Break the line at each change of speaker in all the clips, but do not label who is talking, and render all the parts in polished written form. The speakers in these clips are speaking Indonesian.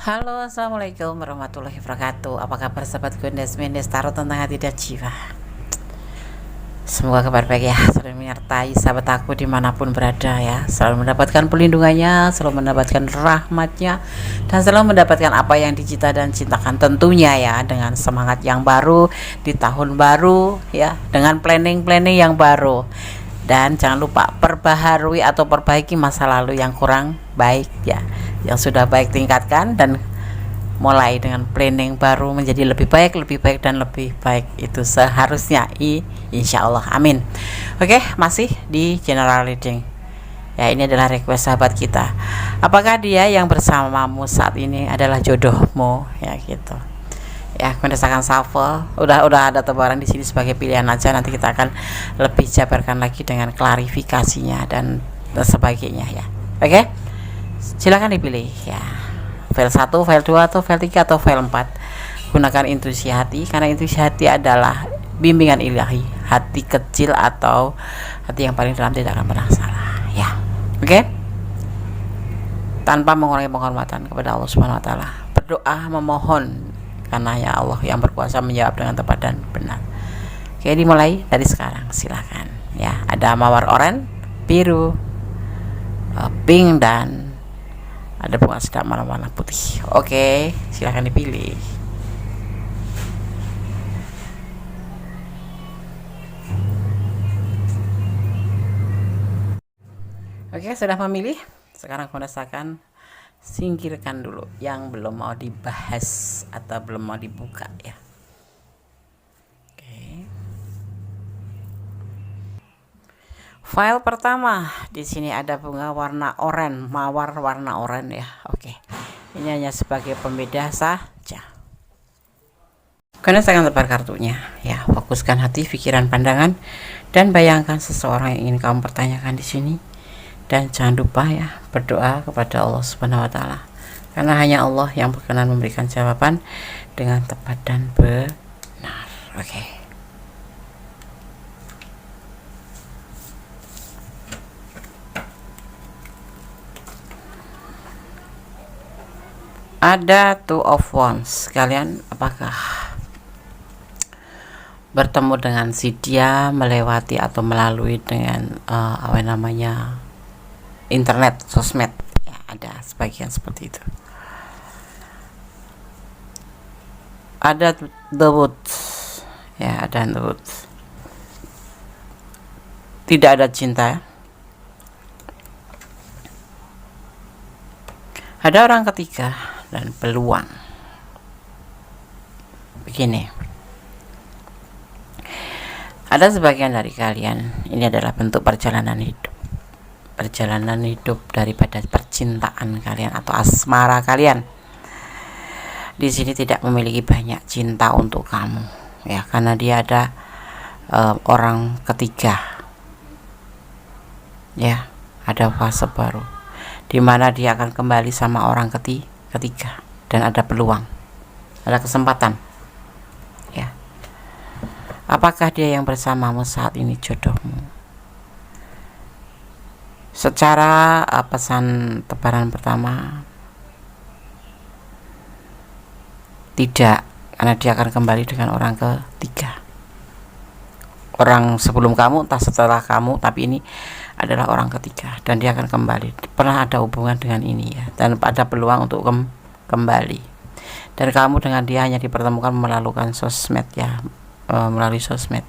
Halo, assalamualaikum warahmatullahi wabarakatuh. Apa kabar sahabat Gondes Mendes Tarot tentang hati dan jiwa? Semoga kabar baik ya, selalu menyertai sahabat aku dimanapun berada ya. Selalu mendapatkan pelindungannya, selalu mendapatkan rahmatnya, dan selalu mendapatkan apa yang dicita dan cintakan tentunya ya. Dengan semangat yang baru di tahun baru ya, dengan planning-planning yang baru. Dan jangan lupa perbaharui atau perbaiki masa lalu yang kurang baik ya. Yang sudah baik tingkatkan dan mulai dengan planning baru menjadi lebih baik dan lebih baik, itu seharusnya insya Allah, amin. Oke, masih di general reading ya. Ini adalah request sahabat kita. Apakah dia yang bersamamu saat ini adalah jodohmu ya, gitu ya. Mendesakan shuffle, udah ada tebaran di sini sebagai pilihan aja. Nanti kita akan lebih jabarkan lagi dengan klarifikasinya dan sebagainya ya. Oke, silakan dipilih ya, file 1, file 2, atau file 3, atau file 4. Gunakan intuisi hati, karena intuisi hati adalah bimbingan ilahi. Hati kecil atau hati yang paling dalam tidak akan pernah salah ya. Oke? Tanpa mengurangi penghormatan kepada Allah Subhanahu wa taala, berdoa memohon, karena ya Allah yang berkuasa menjawab dengan tepat dan benar. Oke, dimulai dari sekarang, silakan ya. Ada mawar oranye, biru, pink, dan ada bunga sedap warna putih. Oke, silahkan dipilih. Oke, sudah memilih. Sekarang merasakan, singkirkan dulu yang belum mau dibahas atau belum mau dibuka ya. Oke. File pertama, di sini ada bunga warna oranye, mawar warna oranye ya. Oke. Ini hanya sebagai pembeda saja. Karena saya akan tebar kartunya ya. Fokuskan hati, pikiran, pandangan, dan bayangkan seseorang yang ingin kamu pertanyakan di sini. Dan jangan lupa ya, berdoa kepada Allah Subhanahu wa taala. Karena hanya Allah yang berkenan memberikan jawaban dengan tepat dan benar. Oke. Ada Two of Wands. Kalian apakah bertemu dengan si dia, melewati atau melalui dengan internet, sosmed ya, ada sebagian seperti itu. Ada The Woods ya, ada The Woods. Tidak ada cinta ya. Ada orang ketiga dan peluang. Begini, ada sebagian dari kalian, ini adalah bentuk perjalanan hidup daripada percintaan kalian atau asmara kalian. Di sini tidak memiliki banyak cinta untuk kamu ya, karena dia ada orang ketiga ya. Ada fase baru di mana dia akan kembali sama orang ketiga, dan ada peluang, ada kesempatan ya. Apakah dia yang bersamamu saat ini jodohmu? Secara pesan tebaran pertama, tidak, karena dia akan kembali dengan orang ketiga. Orang sebelum kamu, entah setelah kamu, tapi ini adalah orang ketiga dan dia akan kembali. Pernah ada hubungan dengan ini ya, dan ada peluang untuk kembali. Dan kamu dengan dia hanya dipertemukan melalui sosmed ya, melalui sosmed.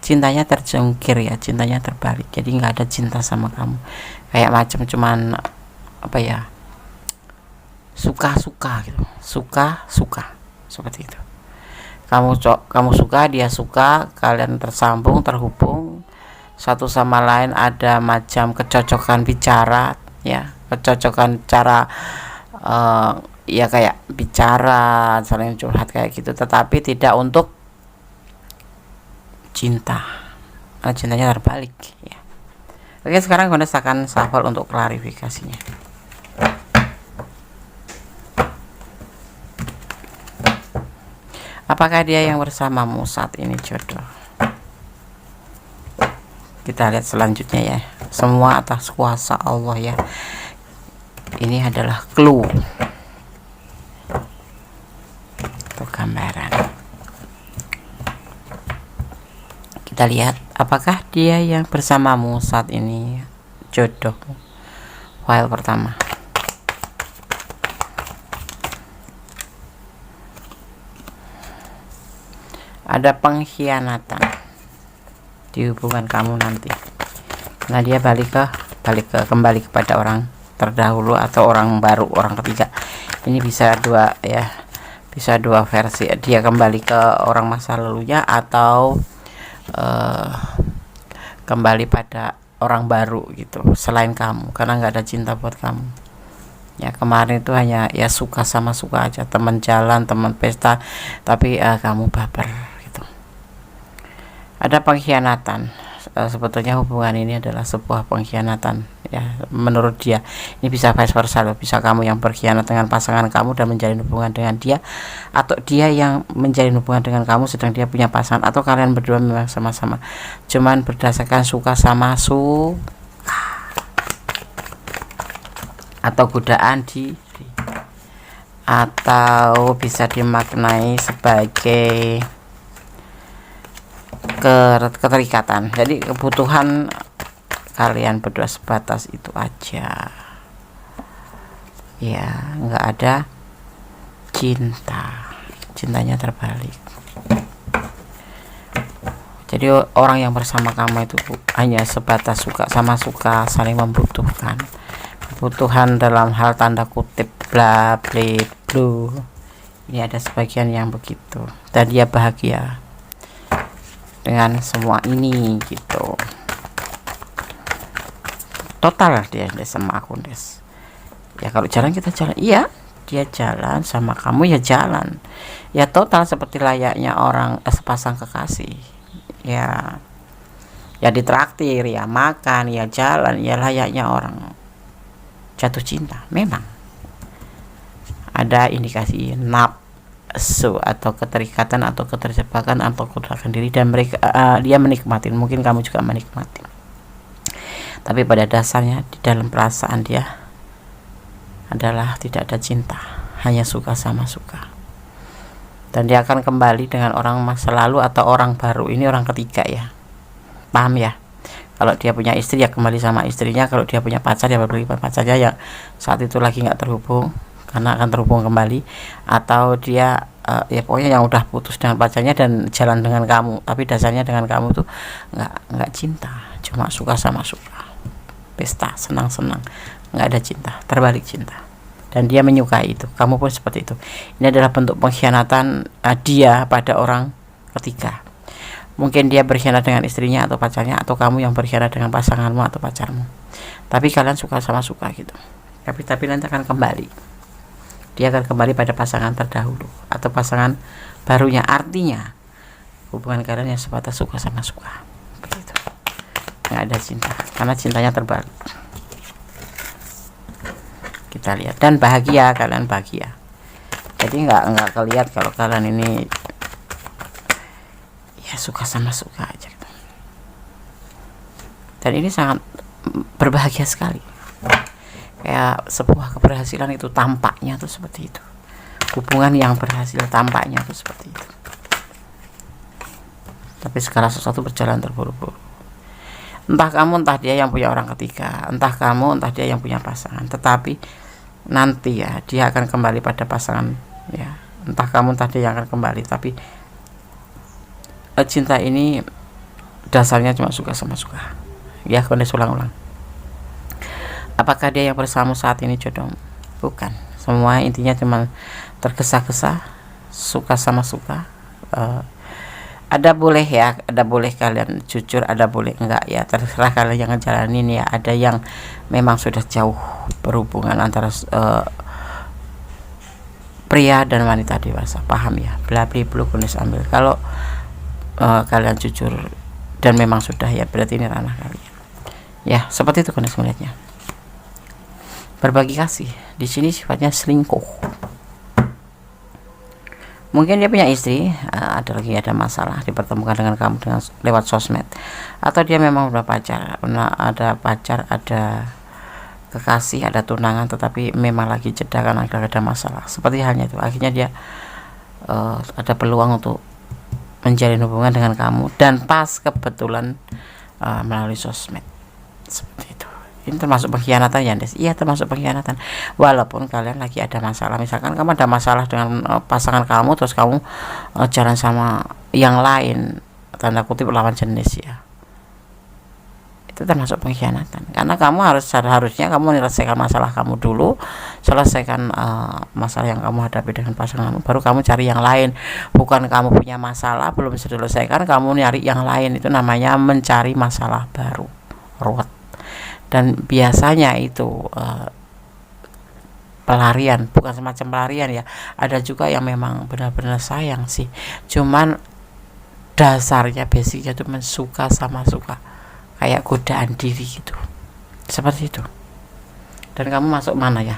Cintanya terjungkir ya, cintanya terbalik, jadi nggak ada cinta sama kamu, kayak macam cuman apa ya, suka-suka gitu, suka seperti itu. Kamu suka, dia suka, kalian tersambung, terhubung satu sama lain, ada macam kecocokan bicara ya, kecocokan cara ya, kayak bicara, saling curhat kayak gitu, tetapi tidak untuk cinta, karena cintanya terbalik ya. Oke, sekarang gue akan shuffle untuk klarifikasinya. Apakah dia yang bersamamu saat ini jodoh? Kita lihat selanjutnya ya. Semua atas kuasa Allah ya. Ini adalah clue. Kita lihat apakah dia yang bersamamu saat ini, jodohmu. File pertama. Ada pengkhianatan di hubungan kamu nanti. Nah, dia kembali kepada orang terdahulu atau orang baru, orang ketiga. Ini bisa dua ya, bisa dua versi. Dia kembali ke orang masa lalunya atau kembali pada orang baru gitu, selain kamu, karena nggak ada cinta buat kamu. Ya, kemarin itu hanya ya suka sama suka aja, teman jalan, teman pesta, tapi kamu baper gitu. Ada pengkhianatan. Sebetulnya hubungan ini adalah sebuah pengkhianatan ya, menurut dia. Ini bisa vice versa loh, bisa kamu yang berkhianat dengan pasangan kamu dan menjalin hubungan dengan dia, atau dia yang menjalin hubungan dengan kamu sedang dia punya pasangan, atau kalian berdua memang sama-sama cuman berdasarkan suka sama suka atau godaan diri, atau bisa dimaknai sebagai keterikatan. Jadi kebutuhan kalian berdua sebatas itu aja ya, nggak ada cintanya terbalik. Jadi orang yang bersama kamu itu hanya sebatas suka sama suka, saling membutuhkan. Kebutuhan dalam hal tanda kutip bla bla blu. Ini ada sebagian yang begitu, dan dia bahagia dengan semua ini gitu. Total dia sama aku Des. Ya kalau jalan kita jalan, iya dia jalan sama kamu ya jalan. Ya total seperti layaknya orang sepasang kekasih. Ya ditraktir, ya makan, ya jalan, ya layaknya orang jatuh cinta. Memang ada indikasi nafsu atau keterikatan atau keterjebakan atau ketergantungan diri, dan mereka dia menikmati, mungkin kamu juga menikmati, tapi pada dasarnya di dalam perasaan dia adalah tidak ada cinta, hanya suka sama suka. Dan dia akan kembali dengan orang masa lalu atau orang baru. Ini orang ketiga ya, paham ya? Kalau dia punya istri ya kembali sama istrinya, kalau dia punya pacar ya balik pacarnya yang saat itu lagi nggak terhubung, karena akan terhubung kembali. Atau dia ya pokoknya yang udah putus dengan pacarnya dan jalan dengan kamu, tapi dasarnya dengan kamu tuh nggak cinta, cuma suka sama suka, pesta senang-senang, nggak ada cinta, terbalik cinta. Dan dia menyukai itu, kamu pun seperti itu. Ini adalah bentuk pengkhianatan dia pada orang ketiga. Mungkin dia berkhianat dengan istrinya atau pacarnya, atau kamu yang berkhianat dengan pasanganmu atau pacarmu. Tapi kalian suka sama suka gitu. Tapi nanti akan kembali. Dia akan kembali pada pasangan terdahulu atau pasangan barunya. Artinya hubungan kalian yang sebatas suka sama suka. Begitu. Nggak ada cinta, karena cintanya terbalik. Kita lihat, dan bahagia, kalian bahagia. Jadi nggak kelihat kalau kalian ini ya suka sama suka aja gitu. Dan ini sangat berbahagia sekali. Kayak sebuah keberhasilan itu tampaknya tuh seperti itu. Hubungan yang berhasil tampaknya tuh seperti itu. Tapi segala sesuatu berjalan terburu-buru. Entah kamu, entah dia yang punya orang ketiga, entah kamu, entah dia yang punya pasangan. Tetapi nanti ya dia akan kembali pada pasangan ya. Entah kamu, entah dia yang akan kembali. Tapi cinta ini dasarnya cuma suka sama suka. Ya, kondisi ulang-ulang. Apakah dia yang bersama saat ini jodoh? Bukan. Semua intinya cuma tergesa-gesa, suka sama suka. Ada boleh kalian jujur, ada boleh enggak ya, terserah kalian yang ngejalanin ya. Ada yang memang sudah jauh berhubungan antara pria dan wanita dewasa, paham ya, bla bla bla, kunis ambil. Kalau kalian jujur dan memang sudah ya, berarti ini ranah kalian ya. Seperti itu kunis melihatnya. Berbagi kasih di sini sifatnya selingkuh. Mungkin dia punya istri, ada masalah, dipertemukan dengan kamu dengan lewat sosmed, atau dia memang udah ada pacar, ada kekasih, ada tunangan, tetapi memang lagi jeda karena ada masalah. Seperti halnya itu, akhirnya dia ada peluang untuk menjalin hubungan dengan kamu dan pas kebetulan melalui sosmed seperti itu. Ini termasuk pengkhianatan ya, Des? Iya, termasuk pengkhianatan. Walaupun kalian lagi ada masalah, misalkan kamu ada masalah dengan pasangan kamu, terus kamu jalan sama yang lain, tanda kutip lawan jenis ya, itu termasuk pengkhianatan. Karena kamu harusnya kamu menyelesaikan masalah kamu dulu, selesaikan masalah yang kamu hadapi dengan pasangan kamu, baru kamu cari yang lain. Bukan kamu punya masalah belum selesaikan kamu nyari yang lain, itu namanya mencari masalah baru, ruwet. Dan biasanya itu pelarian, bukan semacam pelarian ya, ada juga yang memang benar-benar sayang sih, cuman dasarnya basicnya itu suka sama suka, kayak godaan diri gitu, seperti itu. Dan kamu masuk mana ya,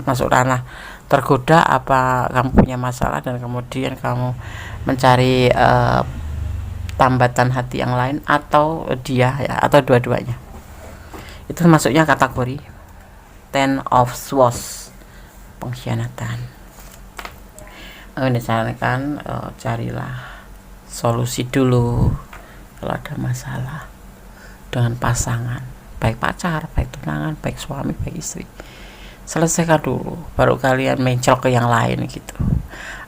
masuk ranah tergoda apa kamu punya masalah dan kemudian kamu mencari tambatan hati yang lain, atau dia ya, atau dua-duanya. Itu masuknya kategori Ten of Swords, pengkhianatan. Misalkan carilah solusi dulu kalau ada masalah dengan pasangan, baik pacar, baik tunangan, baik suami, baik istri. Selesaikan dulu, baru kalian mencol ke yang lain gitu,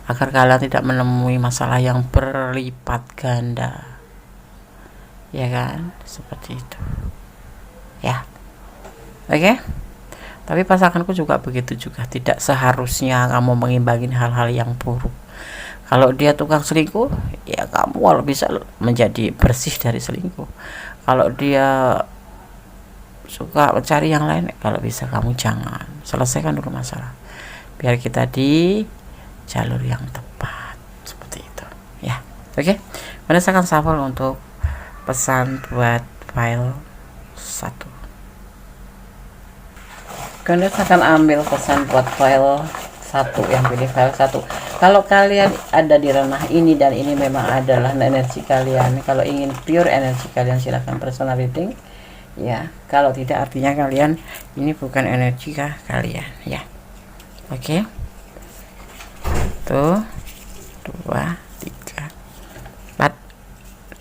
agar kalian tidak menemui masalah yang berlipat ganda, ya kan, seperti itu ya. Oke. Tapi pasanganku juga begitu juga, tidak seharusnya kamu mengimbangi hal-hal yang buruk. Kalau dia tukang selingkuh, ya kamu kalau bisa menjadi bersih dari selingkuh. Kalau dia suka mencari yang lain, kalau bisa kamu jangan, selesaikan dulu masalah, biar kita di jalur yang tepat, seperti itu ya. Oke, berdasarkan shuffle untuk pesan buat file 1. Kalian akan ambil pesan buat file 1, yang pilih file 1. Kalau kalian ada di ranah ini dan ini memang adalah energi kalian, kalau ingin pure energi kalian silahkan personal reading ya. Kalau tidak, artinya kalian ini bukan energi kalian ya. Oke. Tuh 2 3 4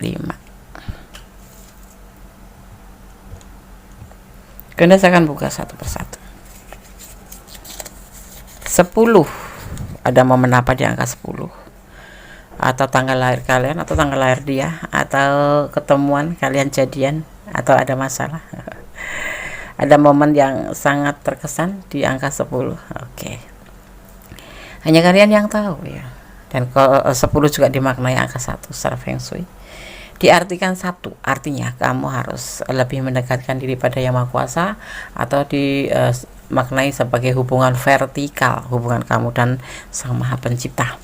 5. Kalian akan buka satu persatu. 10, ada momen apa di angka 10, atau tanggal lahir kalian, atau tanggal lahir dia, atau ketemuan kalian jadian, atau ada masalah. Ada momen yang sangat terkesan di angka 10. Oke. Hanya kalian yang tahu ya. Dan kalau 10 juga dimaknai angka 1 secara Feng Shui. Diartikan 1, artinya kamu harus lebih mendekatkan diri pada Yang Maha Kuasa, atau dimaknai sebagai hubungan vertikal, hubungan kamu dan Sang Maha Pencipta.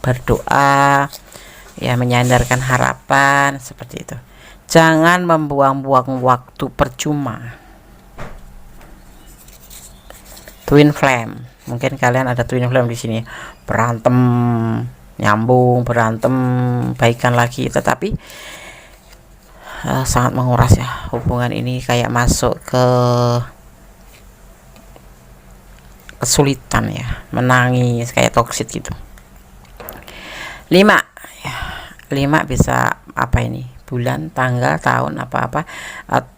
Berdoa ya, menyandarkan harapan, seperti itu. Jangan membuang-buang waktu percuma. Twin flame, mungkin kalian ada twin flame di sini, berantem nyambung, berantem baikan lagi, tetapi sangat menguras ya hubungan ini, kayak masuk ke kesulitan ya, menangis, kayak toxic gitu. 5 ya, 5 bisa apa ini, bulan, tanggal, tahun, apa-apa,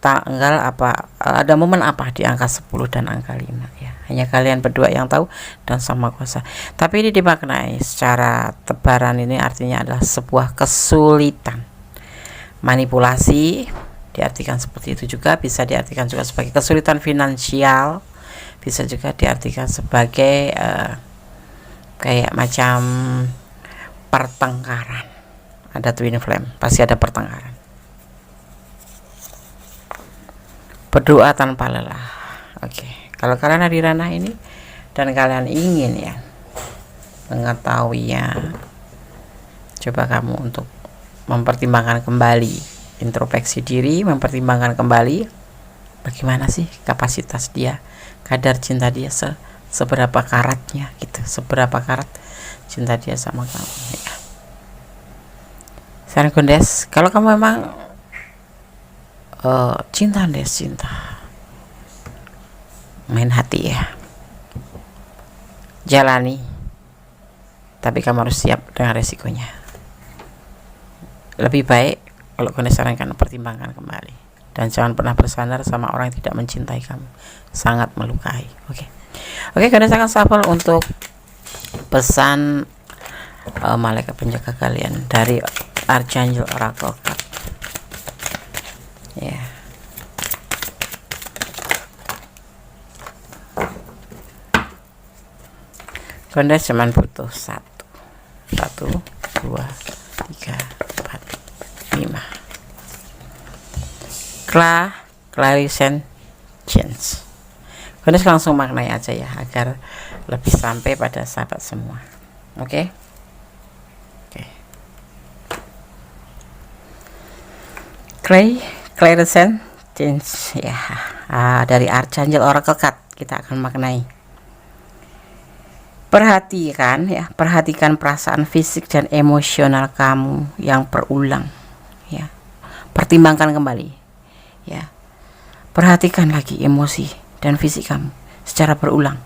tanggal apa, ada momen apa di angka 10 dan angka 5 ya. Hanya kalian berdua yang tahu dan Sama Kuasa. Tapi ini dimaknai secara tebaran, ini artinya adalah sebuah kesulitan. Manipulasi diartikan seperti itu juga, bisa diartikan juga sebagai kesulitan finansial, bisa juga diartikan sebagai kayak macam pertengkaran. Ada twin flame, pasti ada pertengkaran. Berdoa tanpa lelah. Oke. Kalau kalian ada di ranah ini dan kalian ingin ya mengetahuinya, coba kamu untuk mempertimbangkan kembali, introspeksi diri, mempertimbangkan kembali bagaimana sih kapasitas dia, kadar cinta dia, seberapa karatnya gitu, seberapa karat cinta dia sama kamu ya. Sekarang Gondes, kalau kamu memang cinta Des, cinta main hati ya, jalani, tapi kamu harus siap dengan resikonya. Lebih baik kalau Gondes sarankan pertimbangkan kembali, dan jangan pernah bersandar sama orang yang tidak mencintai kamu, sangat melukai. Oke, Gondes akan shuffle untuk pesan malaikat penjaga kalian dari Archangel Oracle Card. Ya. Gondes cuman butuh 1, 2, 3, 4, 5. Clarification change. Gondes langsung maknai aja ya, agar lebih sampai pada sahabat semua. Oke. Clarification change ya. Dari Archangel Oracle Card kita akan maknai. Perhatikan perasaan fisik dan emosional kamu yang berulang ya. Pertimbangkan kembali ya. Perhatikan lagi emosi dan fisik kamu secara berulang,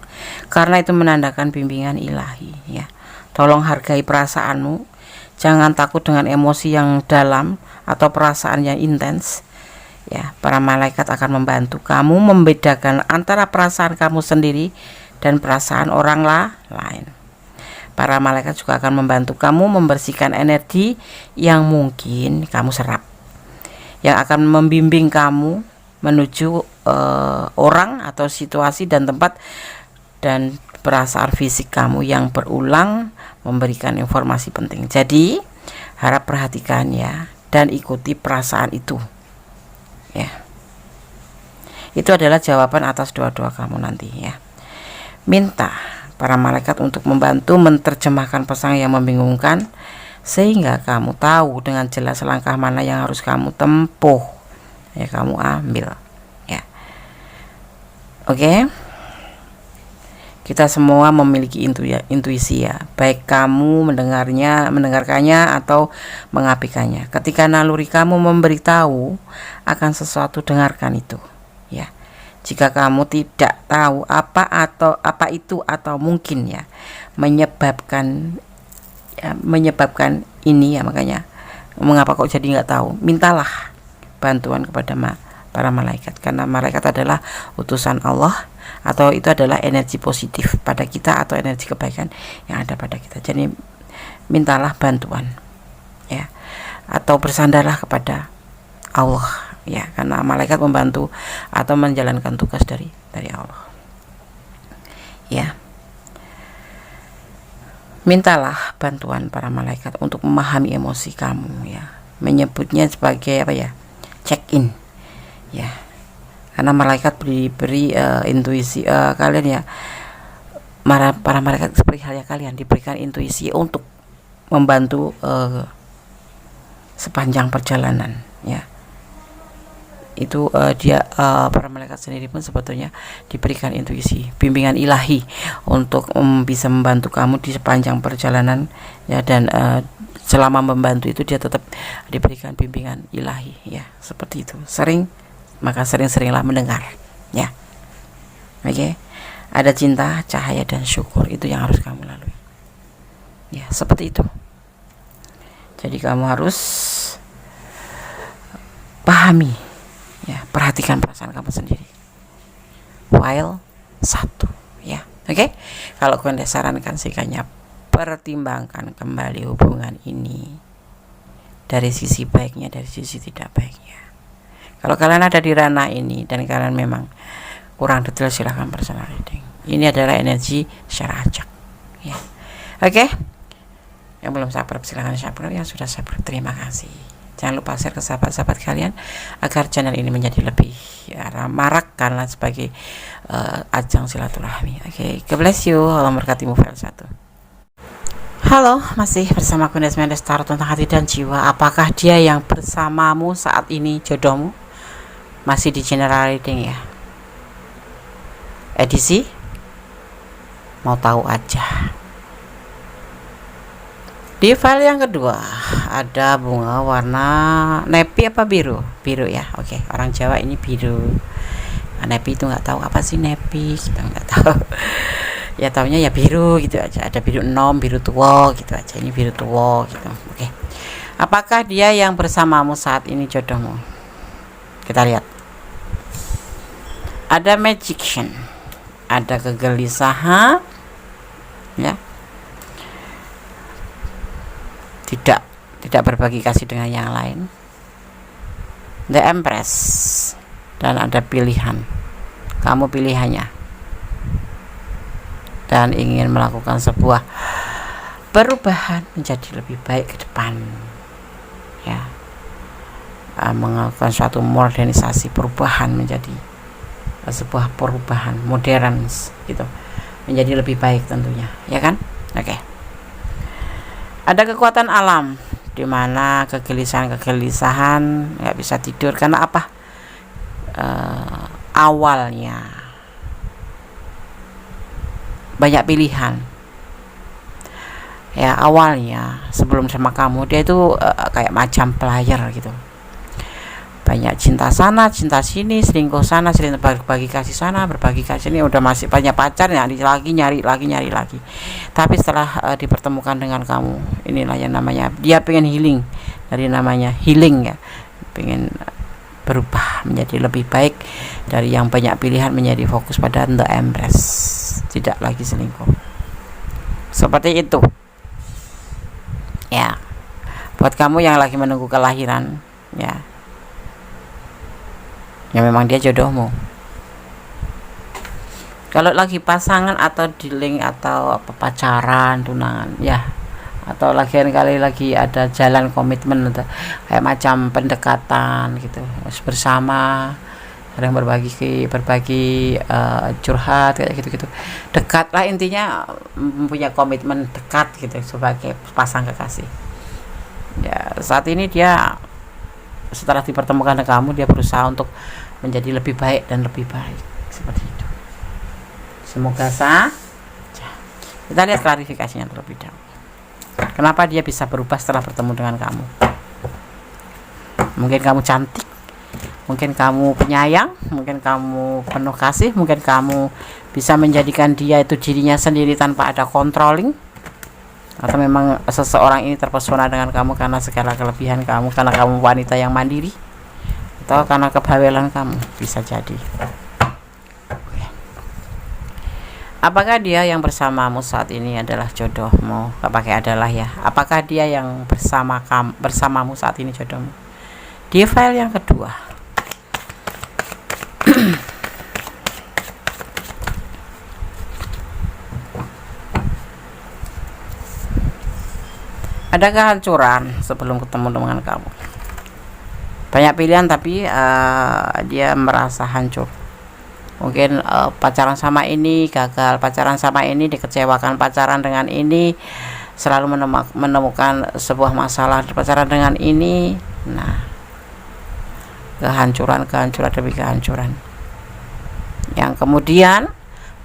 karena itu menandakan bimbingan ilahi ya. Tolong hargai perasaanmu, jangan takut dengan emosi yang dalam atau perasaan yang intens ya. Para malaikat akan membantu kamu membedakan antara perasaan kamu sendiri dan perasaan orang lain. Para malaikat juga akan membantu kamu membersihkan energi yang mungkin kamu serap, yang akan membimbing kamu menuju orang atau situasi dan tempat, dan perasaan fisik kamu yang berulang memberikan informasi penting. Jadi harap perhatikan ya, dan ikuti perasaan itu ya. Itu adalah jawaban atas doa-doa kamu nanti ya. Minta para malaikat untuk membantu menerjemahkan pesan yang membingungkan, sehingga kamu tahu dengan jelas langkah mana yang harus kamu tempuh ya, kamu ambil ya. Oke. Kita semua memiliki intuisi ya, baik kamu mendengarkannya atau mengabaikannya. Ketika naluri kamu memberitahu akan sesuatu, dengarkan itu ya. Jika kamu tidak tahu apa itu atau mungkin ya menyebabkan ini ya, makanya mengapa kok jadi nggak tahu, mintalah bantuan kepada para malaikat, karena malaikat adalah utusan Allah, atau itu adalah energi positif pada kita atau energi kebaikan yang ada pada kita. Jadi mintalah bantuan ya, atau bersandarlah kepada Allah ya, karena malaikat membantu atau menjalankan tugas dari Allah ya. Mintalah bantuan para malaikat untuk memahami emosi kamu ya, menyebutnya sebagai apa ya, check in ya, karena malaikat beri intuisi kalian ya. Para malaikat seperti halnya kalian diberikan intuisi untuk membantu sepanjang perjalanan ya. Itu para malaikat sendiri pun sebetulnya diberikan intuisi, bimbingan ilahi untuk bisa membantu kamu di sepanjang perjalanan ya, dan selama membantu itu dia tetap diberikan bimbingan ilahi ya, seperti itu. Maka sering-seringlah mendengar ya. Oke. Ada cinta, cahaya, dan syukur, itu yang harus kamu lalui ya, seperti itu. Jadi kamu harus pahami ya, perhatikan perasaan kamu sendiri. File 1 ya. Oke. Kalau kalian sarankan sikanya, pertimbangkan kembali hubungan ini dari sisi baiknya, dari sisi tidak baiknya. Kalau kalian ada di ranah ini dan kalian memang kurang detail, silahkan personal reading. Ini adalah energi secara acak ya. Oke. Yang belum subscribe silahkan subscribe, yang sudah subscribe terima kasih. Jangan lupa share ke sahabat-sahabat kalian agar channel ini menjadi lebih marak, karena sebagai ajang silaturahmi. Oke, God bless you. Allah memberkatimu. File 1. Halo, masih bersama Gondes Mendes Tarot tentang hati dan jiwa. Apakah dia yang bersamamu saat ini jodohmu? Masih di general reading ya, edisi mau tahu aja. Di file yang kedua ada bunga warna nepi apa biru ya. Oke, orang Jawa ini biru. Nepi itu nggak tahu apa sih nepi, kita nggak tahu ya, taunya ya biru gitu aja. Ada biru enom, biru tua gitu aja. Ini biru tua gitu. Oke. Apakah dia yang bersamamu saat ini jodohmu? Kita lihat. Ada magician, ada kegelisahan, ya. Tidak berbagi kasih dengan yang lain. The Empress, dan ada pilihan. Kamu pilihannya. Dan ingin melakukan sebuah perubahan menjadi lebih baik ke depan. Ya. Melakukan suatu modernisasi, perubahan menjadi sebuah perubahan modern gitu, menjadi lebih baik tentunya, ya kan? Oke. Ada kekuatan alam di mana kegelisahan nggak bisa tidur karena apa? Awalnya banyak pilihan. Ya, awalnya sebelum sama kamu dia itu kayak macam player gitu. Banyak cinta sana, cinta sini, selingkuh sana, selingkuh, berbagi kasih sana, berbagi kasih sini, udah masih banyak pacar, nyari lagi. Tapi setelah dipertemukan dengan kamu, inilah yang namanya dia pengen healing, dari namanya healing ya, pengen berubah menjadi lebih baik dari yang banyak pilihan menjadi fokus pada The Empress, tidak lagi selingkuh. Seperti itu. Ya, buat kamu yang lagi menunggu kelahiran, ya memang dia jodohmu. Kalau lagi pasangan atau dealing atau pacaran, tunangan, ya, atau kali lagi ada jalan komitmen atau kayak macam pendekatan gitu, bersama, sering berbagi curhat kayak gitu, dekat lah, intinya mempunyai komitmen dekat gitu sebagai pasang kekasih. Ya, saat ini dia setelah dipertemukan dengan kamu, dia berusaha untuk menjadi lebih baik dan lebih baik, seperti itu. Semoga saja. Kita lihat klarifikasinya terlebih dahulu. Kenapa dia bisa berubah setelah bertemu dengan kamu? Mungkin kamu cantik, mungkin kamu penyayang, mungkin kamu penuh kasih, mungkin kamu bisa menjadikan dia itu dirinya sendiri tanpa ada controlling. Atau memang seseorang ini terpesona dengan kamu karena segala kelebihan kamu, karena kamu wanita yang mandiri, atau karena kebawelan kamu, bisa jadi. Apakah dia yang bersamamu saat ini adalah jodohmu? Gak pakai adalah ya. Apakah dia yang bersamamu saat ini jodohmu? Di file yang kedua. Ada kehancuran sebelum ketemu dengan kamu. Banyak pilihan tapi dia merasa hancur. Mungkin pacaran sama ini gagal, pacaran sama ini dikecewakan, pacaran dengan ini selalu menemukan sebuah masalah, pacaran dengan ini. Nah, kehancuran demi kehancuran. Yang kemudian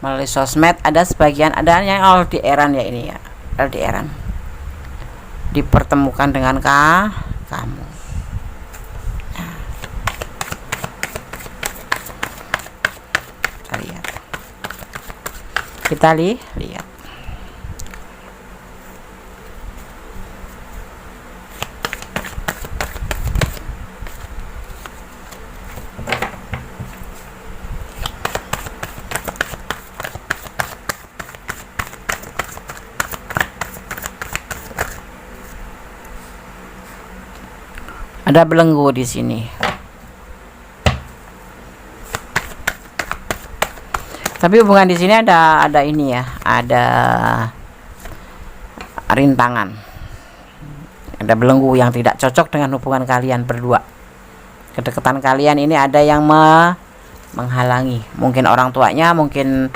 melalui sosmed ada sebagian, ada yang LDR-an ya, ini ya, LDR-an dipertemukan dengan kamu. Nah, kita lihat. Ada belenggu di sini. Tapi hubungan di sini ada ini ya, ada rintangan. Ada belenggu yang tidak cocok dengan hubungan kalian berdua. Kedekatan kalian ini ada yang menghalangi. Mungkin orang tuanya, mungkin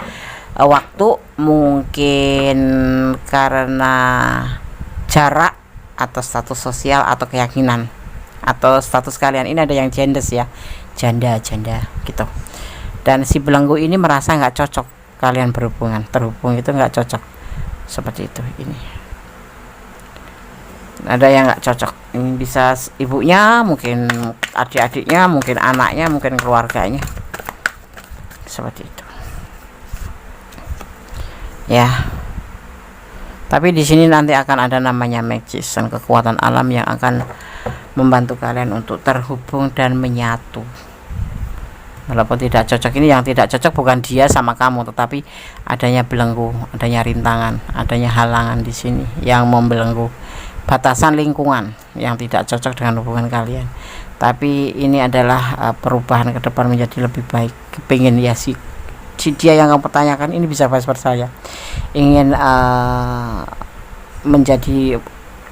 waktu, mungkin karena jarak atau status sosial atau keyakinan. Atau status kalian ini ada yang genders ya, janda gitu, dan si belenggu ini merasa nggak cocok kalian terhubung itu nggak cocok, seperti itu. Ini ada yang nggak cocok, ini bisa ibunya, mungkin adik-adiknya, mungkin anaknya, mungkin keluarganya, seperti itu ya. Tapi di sini nanti akan ada namanya magician, kekuatan alam yang akan membantu kalian untuk terhubung dan menyatu. Walaupun tidak cocok, ini yang tidak cocok bukan dia sama kamu, tetapi adanya belenggu, adanya rintangan, adanya halangan di sini yang membelenggu, batasan lingkungan yang tidak cocok dengan hubungan kalian. Tapi ini adalah perubahan ke depan menjadi lebih baik. Kepingin ya si dia yang kamu pertanyakan ini bisa vice versa ya, ingin menjadi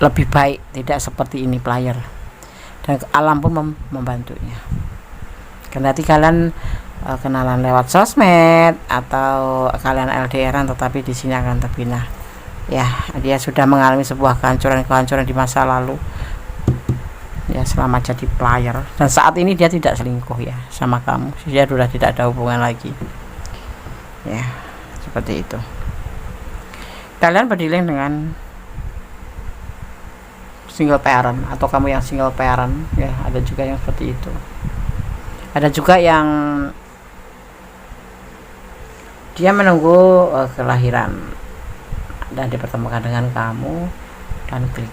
lebih baik, tidak seperti ini player, dan alam pun membantunya. Kendati kalian kenalan lewat sosmed atau kalian LDRan, tetapi di sini akan terbina ya. Dia sudah mengalami sebuah kehancuran di masa lalu ya, selama jadi player, dan saat ini dia tidak selingkuh ya sama kamu, dia sudah tidak ada hubungan lagi ya, seperti itu. Kalian berdealing dengan single parent atau kamu yang single parent ya, ada juga yang seperti itu. Ada juga yang dia menunggu kelahiran dan dipertemukan dengan kamu dan klik.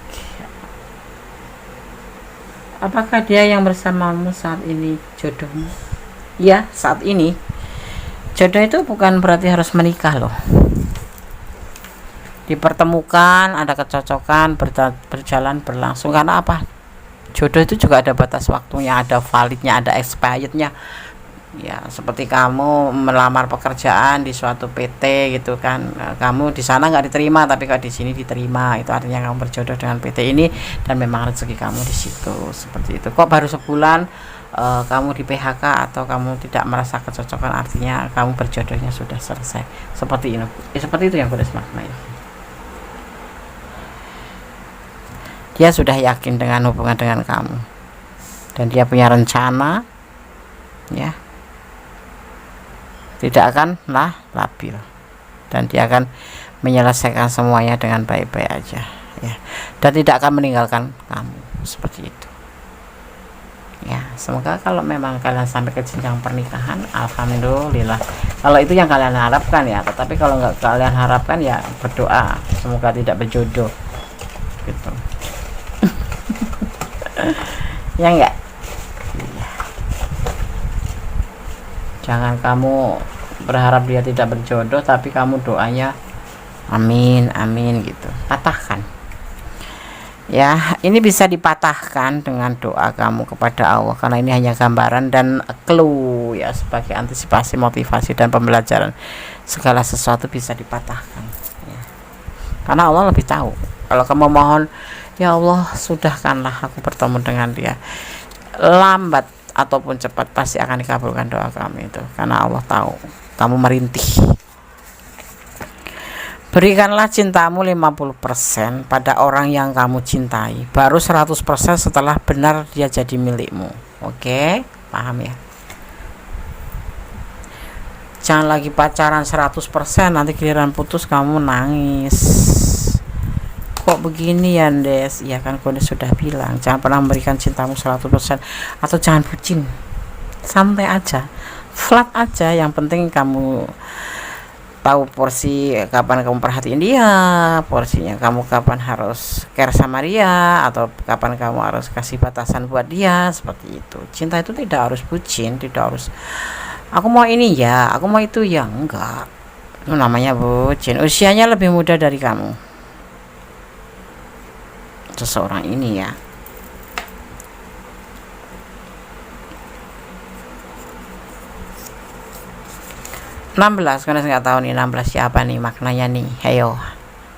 Apakah dia yang bersamamu saat ini jodohmu? Ya, saat ini. Jodoh itu bukan berarti harus menikah loh. Dipertemukan, ada kecocokan, berjalan berlangsung. Karena apa? Jodoh itu juga ada batas waktunya, ada validnya, ada expirednya. Ya, seperti kamu melamar pekerjaan di suatu PT gitu kan, kamu di sana nggak diterima, tapi kalau di sini diterima, itu artinya kamu berjodoh dengan PT ini dan memang rezeki kamu di situ. Seperti itu. Kok baru sebulan kamu di PHK atau kamu tidak merasa kecocokan, artinya kamu berjodohnya sudah selesai. Seperti ini, seperti itu yang Buddha maknanya. Dia sudah yakin dengan hubungan dengan kamu dan dia punya rencana ya, tidak akan labil, dan dia akan menyelesaikan semuanya dengan baik-baik aja ya, dan tidak akan meninggalkan kamu. Seperti itu ya. Semoga kalau memang kalian sampai ke jenjang pernikahan, alhamdulillah, kalau itu yang kalian harapkan ya. Tetapi kalau nggak kalian harapkan ya berdoa semoga tidak berjodoh gitu. Ya enggak, jangan kamu berharap dia tidak berjodoh tapi kamu doanya amin amin gitu, patahkan ya. Ini bisa dipatahkan dengan doa kamu kepada Allah, karena ini hanya gambaran dan clue ya, sebagai antisipasi, motivasi dan pembelajaran. Segala sesuatu bisa dipatahkan ya, karena Allah lebih tahu. Kalau kamu mohon, ya Allah sudahkanlah aku bertemu dengan dia, lambat ataupun cepat pasti akan dikabulkan doa kamu itu, karena Allah tahu kamu merintih. Berikanlah cintamu 50% pada orang yang kamu cintai, baru 100% setelah benar dia jadi milikmu. Oke, paham ya? Jangan lagi pacaran 100%, nanti giliran putus kamu nangis. Kok begini ya Des? Ya kan Kondes sudah bilang, jangan pernah memberikan cintamu 100%, atau jangan bucin. Santai aja, flat aja, yang penting kamu tahu porsi kapan kamu perhatiin dia, porsinya kamu kapan harus care sama dia, atau kapan kamu harus kasih batasan buat dia. Seperti itu. Cinta itu tidak harus bucin, tidak harus aku mau ini ya, aku mau itu ya, enggak. Itu namanya bucin. Usianya lebih muda dari kamu, seseorang ini ya. (16) karena nggak tahu nih 16 siapa nih maknanya nih. Ayo,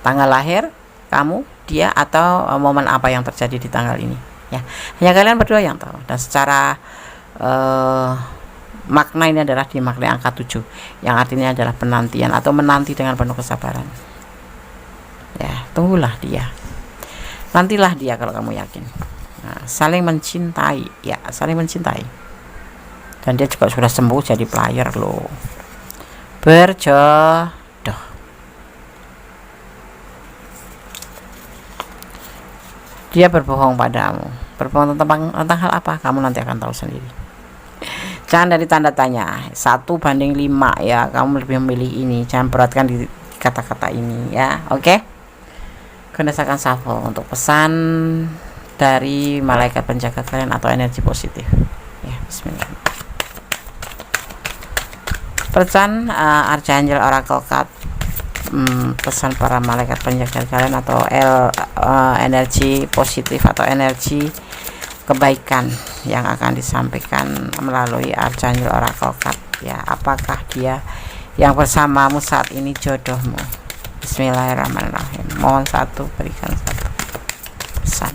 tanggal lahir kamu, dia, atau momen apa yang terjadi di tanggal ini ya. Hanya kalian berdua yang tahu. Dan secara makna ini adalah dimaknai angka 7, yang artinya adalah penantian atau menanti dengan penuh kesabaran ya. Tunggulah dia, nantilah dia kalau kamu yakin. Nah, saling mencintai ya, saling mencintai, dan dia juga sudah sembuh jadi player loh, berjodoh. Dia berbohong padamu, berbohong tentang hal apa, kamu nanti akan tahu sendiri. Jangan dari tanda tanya 1:5 ya, kamu lebih memilih ini, jangan beratkan di kata-kata ini ya. Oke? Gunakan shuffle untuk pesan dari malaikat penjaga kalian atau energi positif. Ya, bismillah. Pesan Archangel Oracle Card, pesan para malaikat penjaga kalian atau energi positif atau energi kebaikan yang akan disampaikan melalui Archangel Oracle Card. Ya, apakah dia yang bersamamu saat ini jodohmu? Bismillahirrahmanirrahim. Mohon satu, berikan satu pesan.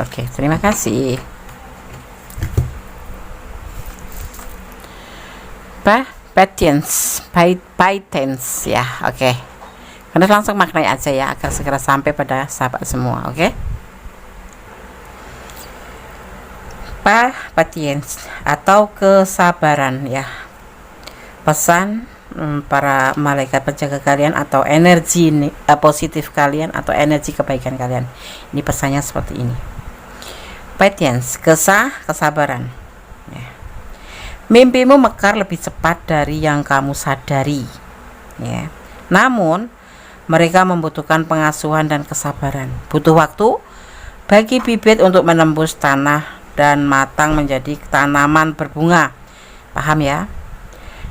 Oke, terima kasih. Patience ya, oke. Karena langsung maknai aja ya, agar segera sampai pada sahabat semua, oke. Patience atau kesabaran ya. Pesan para malaikat penjaga kalian atau energi positif kalian atau energi kebaikan kalian. Ini pesannya seperti ini. Patience, kesabaran. Ya. Mimpimu mekar lebih cepat dari yang kamu sadari. Ya. Namun, mereka membutuhkan pengasuhan dan kesabaran. Butuh waktu bagi bibit untuk menembus tanah dan matang menjadi tanaman berbunga. Paham ya?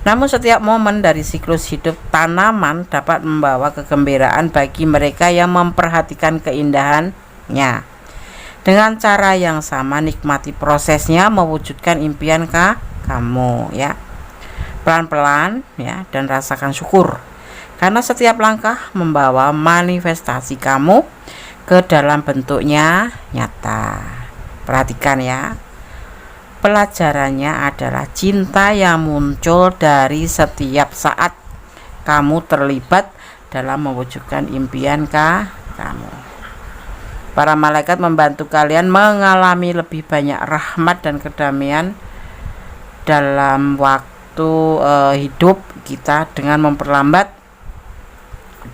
Namun setiap momen dari siklus hidup tanaman dapat membawa kegembiraan bagi mereka yang memperhatikan keindahannya. Dengan cara yang sama, nikmati prosesnya mewujudkan impian kamu ya. Pelan-pelan ya, dan rasakan syukur. Karena setiap langkah membawa manifestasi kamu ke dalam bentuknya nyata. Perhatikan ya. Pelajarannya adalah cinta yang muncul dari setiap saat kamu terlibat dalam mewujudkan impian kamu. Para malaikat membantu kalian mengalami lebih banyak rahmat dan kedamaian dalam waktu hidup kita dengan memperlambat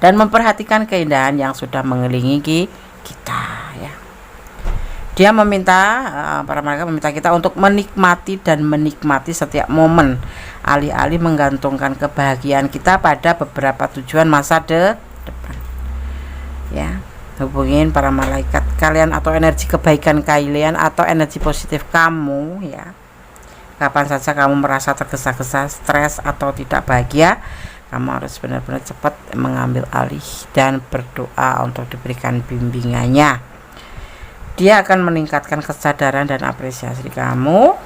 dan memperhatikan keindahan yang sudah mengelilingi kita ya. Dia meminta, para malaikat meminta kita untuk menikmati setiap momen, alih-alih menggantungkan kebahagiaan kita pada beberapa tujuan masa depan. Ya, hubungin para malaikat kalian atau energi kebaikan kalian atau energi positif kamu ya. Kapan saja kamu merasa tergesa-gesa, stres atau tidak bahagia, kamu harus benar-benar cepat mengambil alih dan berdoa untuk diberikan bimbingannya. Dia akan meningkatkan kesadaran dan apresiasi kamu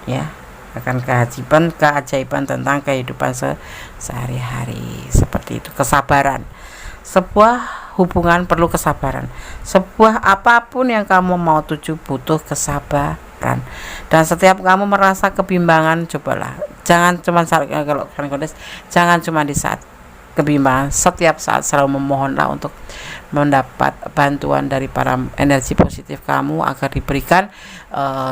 ya, akan keajaiban tentang kehidupan sehari-hari. Seperti itu. Kesabaran, sebuah hubungan perlu kesabaran. Sebuah apapun yang kamu mau tuju butuh kesabaran. Dan setiap kamu merasa kebimbangan, cobalah jangan cuma jangan cuma di saat kebimbangan, setiap saat selalu memohonlah untuk mendapat bantuan dari para energi positif kamu agar diberikan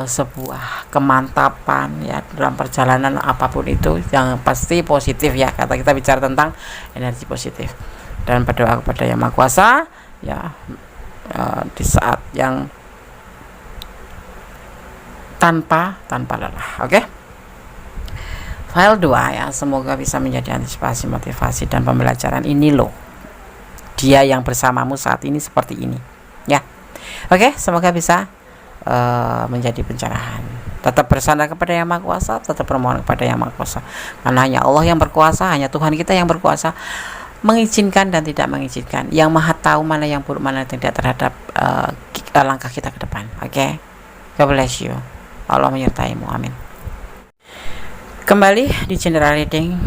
sebuah kemantapan ya dalam perjalanan apapun itu, yang pasti positif ya. Kata kita bicara tentang energi positif, dan berdoa kepada Yang Maha Kuasa ya di saat yang tanpa lelah. Oke. File 2 ya, semoga bisa menjadi antisipasi, motivasi dan pembelajaran. Ini loh dia yang bersamamu saat ini seperti ini ya. Oke, semoga bisa menjadi pencerahan. Tetap bersandar kepada Yang Maha Kuasa, tetap bermohon kepada Yang Maha Kuasa, karena hanya Allah yang berkuasa, hanya Tuhan kita yang berkuasa mengizinkan dan tidak mengizinkan. Yang Maha tahu mana yang buruk, mana yang tidak terhadap langkah kita ke depan. Oke, God bless you. Allah menyertaimu, amin. Kembali di general reading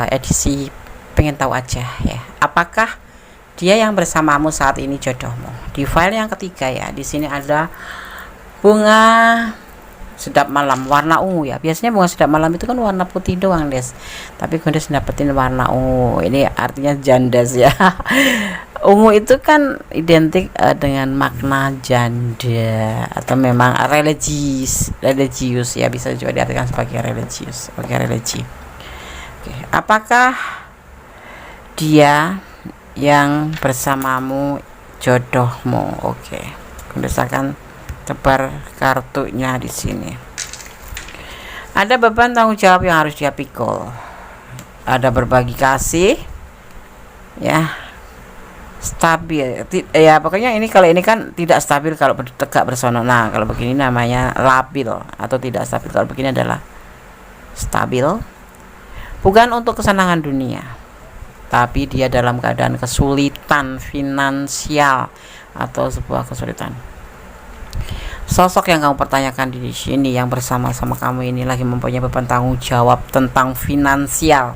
edisi pengen tahu aja ya, apakah dia yang bersamamu saat ini jodohmu. Di file yang ketiga ya, di sini ada bunga sedap malam warna ungu ya. Biasanya bunga sedap malam itu kan warna putih doang, Des. Tapi Gondes dapetin warna ungu. Ini artinya jandas ya. Ungu itu kan identik dengan makna janda atau memang religius ya, bisa juga diartikan sebagai religius, sebagai religi. Oke, apakah dia yang bersamamu jodohmu? Oke, berdasarkan tebar kartunya di sini. Ada beban tanggung jawab yang harus dia pikul. Ada berbagi kasih, ya. Stabil ya, pokoknya ini kalau ini kan tidak stabil kalau tegak bersama. Nah kalau begini namanya labil, atau tidak stabil kalau begini adalah stabil. Bukan untuk kesenangan dunia, tapi dia dalam keadaan kesulitan finansial atau sebuah kesulitan. Sosok yang kamu pertanyakan di sini yang bersama-sama kamu ini lagi mempunyai beban tanggung jawab tentang finansial.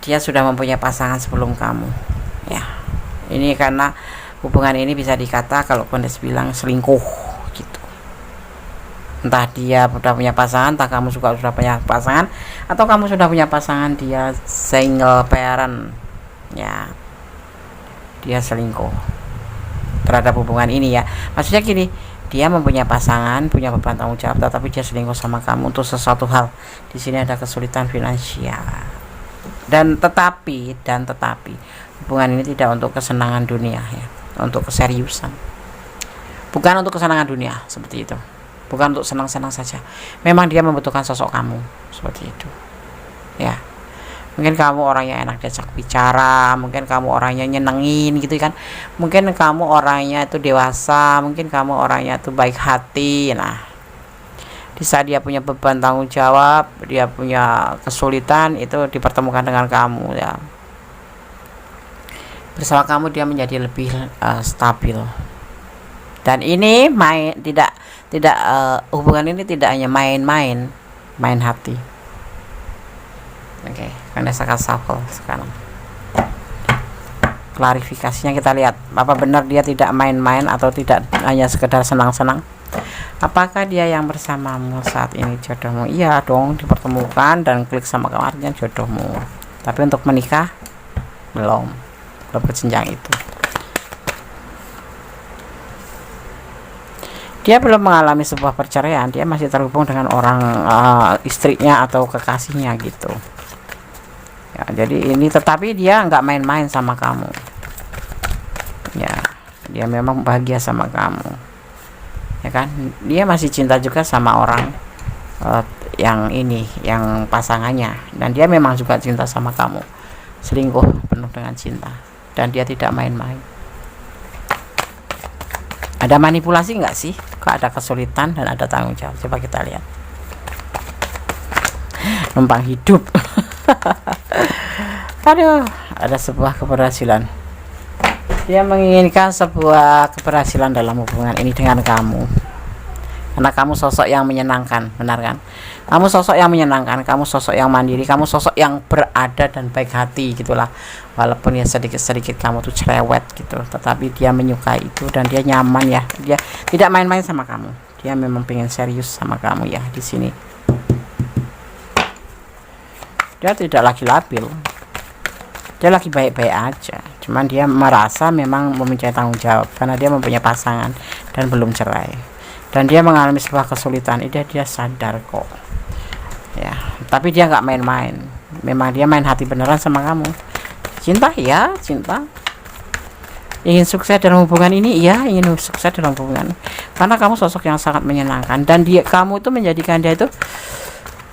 Dia sudah mempunyai pasangan sebelum kamu, ya. Ini karena hubungan ini bisa dikata kalau Kondes bilang selingkuh gitu. Entah dia sudah punya pasangan, entah kamu sudah punya pasangan, atau kamu sudah punya pasangan, dia single parent, ya. Dia selingkuh terhadap hubungan ini ya. Maksudnya gini, dia mempunyai pasangan, punya beban tanggung jawab, tetapi dia selingkuh sama kamu untuk sesuatu hal. Di sini ada kesulitan finansial. Dan tetapi hubungan ini tidak untuk kesenangan dunia ya, untuk keseriusan. Bukan untuk kesenangan dunia seperti itu. Bukan untuk senang-senang saja. Memang dia membutuhkan sosok kamu seperti itu. Ya. Mungkin kamu orang yang enak diajak bicara, mungkin kamu orangnya nyenengin gitu kan. Mungkin kamu orangnya itu dewasa, mungkin kamu orangnya itu baik hati. Nah, di saat dia punya beban tanggung jawab, dia punya kesulitan, itu dipertemukan dengan kamu ya. Bersama kamu dia menjadi lebih stabil. Dan ini hubungan ini tidak hanya main-main, main hati. Oke, karena saya shuffle sekarang. Klarifikasinya kita lihat, apa benar dia tidak main-main atau tidak hanya sekedar senang-senang? Apakah dia yang bersamamu saat ini jodohmu? Iya dong, dipertemukan dan klik sama kamu artinya jodohmu. Tapi untuk menikah belum ke jenjang itu. Dia belum mengalami sebuah perceraian, dia masih terhubung dengan orang istrinya atau kekasihnya gitu. Ya, jadi ini tetapi dia nggak main-main sama kamu. Ya, dia memang bahagia sama kamu. Ya kan, dia masih cinta juga sama orang yang ini, yang pasangannya, dan dia memang juga cinta sama kamu, selingkuh penuh dengan cinta, dan dia tidak main-main. Ada manipulasi nggak sih? Kok ada kesulitan dan ada tanggung jawab? Coba kita lihat. Numpang hidup. Aduh, ada sebuah keberhasilan. Dia menginginkan sebuah keberhasilan dalam hubungan ini dengan kamu. Karena kamu sosok yang menyenangkan, benar kan? Kamu sosok yang menyenangkan, kamu sosok yang mandiri, kamu sosok yang berada dan baik hati gitulah. Walaupun ya sedikit-sedikit kamu tuh cerewet gitu, tetapi dia menyukai itu dan dia nyaman ya. Dia tidak main-main sama kamu. Dia memang pengen serius sama kamu ya di sini. Dia tidak lagi labil. Dia lagi baik-baik aja, cuman dia merasa memang mempunyai tanggung jawab karena dia mempunyai pasangan dan belum cerai, dan dia mengalami sebuah kesulitan. Dia sadar kok ya, tapi dia nggak main-main. Memang dia main hati beneran sama kamu. Cinta ya, cinta. Ingin sukses dalam hubungan ini, iya ingin sukses dalam hubungan, karena kamu sosok yang sangat menyenangkan, dan kamu itu menjadikan dia itu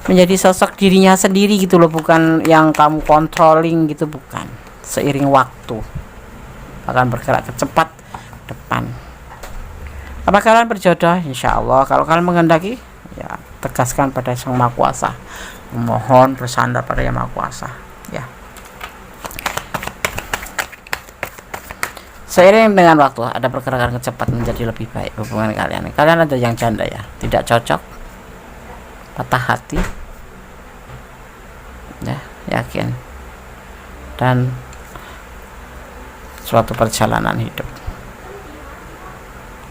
menjadi sosok dirinya sendiri gitu loh, bukan yang kamu controlling gitu, bukan. Seiring waktu akan bergerak cepat depan. Apa kalian berjodoh? Insya Allah. Kalau kalian menghendaki, ya tegaskan pada Sang Maha Kuasa. Mohon bersandar pada Yang Maha Kuasa. Ya. Seiring dengan waktu ada pergerakan cepat menjadi lebih baik hubungan kalian. Kalian ada yang janda ya, tidak cocok, patah hati, ya yakin, dan suatu perjalanan hidup.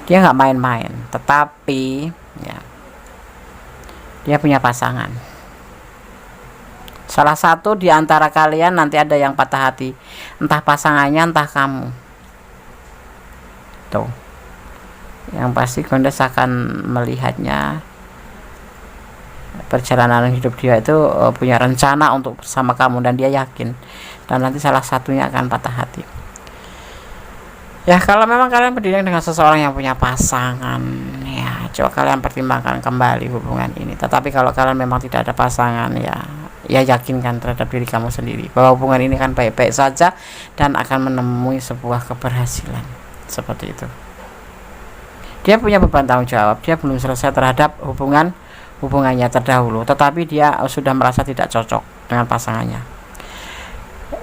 Dia nggak main-main, tetapi ya dia punya pasangan. Salah satu di antara kalian nanti ada yang patah hati, entah pasangannya entah kamu gitu. Yang pasti Gondes akan melihatnya perjalanan hidup dia itu punya rencana untuk bersama kamu, dan dia yakin, dan nanti salah satunya akan patah hati. Ya, kalau memang kalian berdiri dengan seseorang yang punya pasangan, ya coba kalian pertimbangkan kembali hubungan ini. Tetapi kalau kalian memang tidak ada pasangan, ya yakinkan terhadap diri kamu sendiri bahwa hubungan ini kan baik-baik saja dan akan menemui sebuah keberhasilan. Seperti itu. Dia punya beban tanggung jawab, dia belum selesai terhadap hubungannya terdahulu, tetapi dia sudah merasa tidak cocok dengan pasangannya.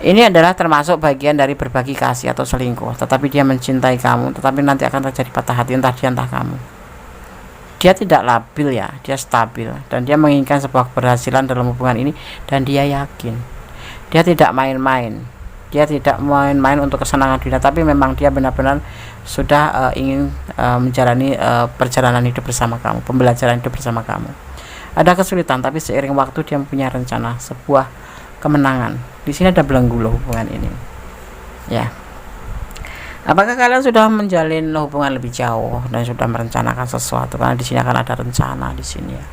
Ini adalah termasuk bagian dari berbagi kasih atau selingkuh. Tetapi dia mencintai kamu, tetapi nanti akan terjadi patah hati, entah dia entah kamu. Dia tidak labil ya, dia stabil, dan dia menginginkan sebuah keberhasilan dalam hubungan ini, dan dia yakin. Dia tidak main-main. Dia tidak main-main untuk kesenangan dunia, tapi memang dia benar-benar sudah ingin menjalani perjalanan hidup bersama kamu, pembelajaran hidup bersama kamu. Ada kesulitan, tapi seiring waktu dia punya rencana sebuah kemenangan. Di sini ada belenggu loh hubungan ini. Ya. Apakah kalian sudah menjalin hubungan lebih jauh dan sudah merencanakan sesuatu? Karena di sini akan ada rencana di sini ya.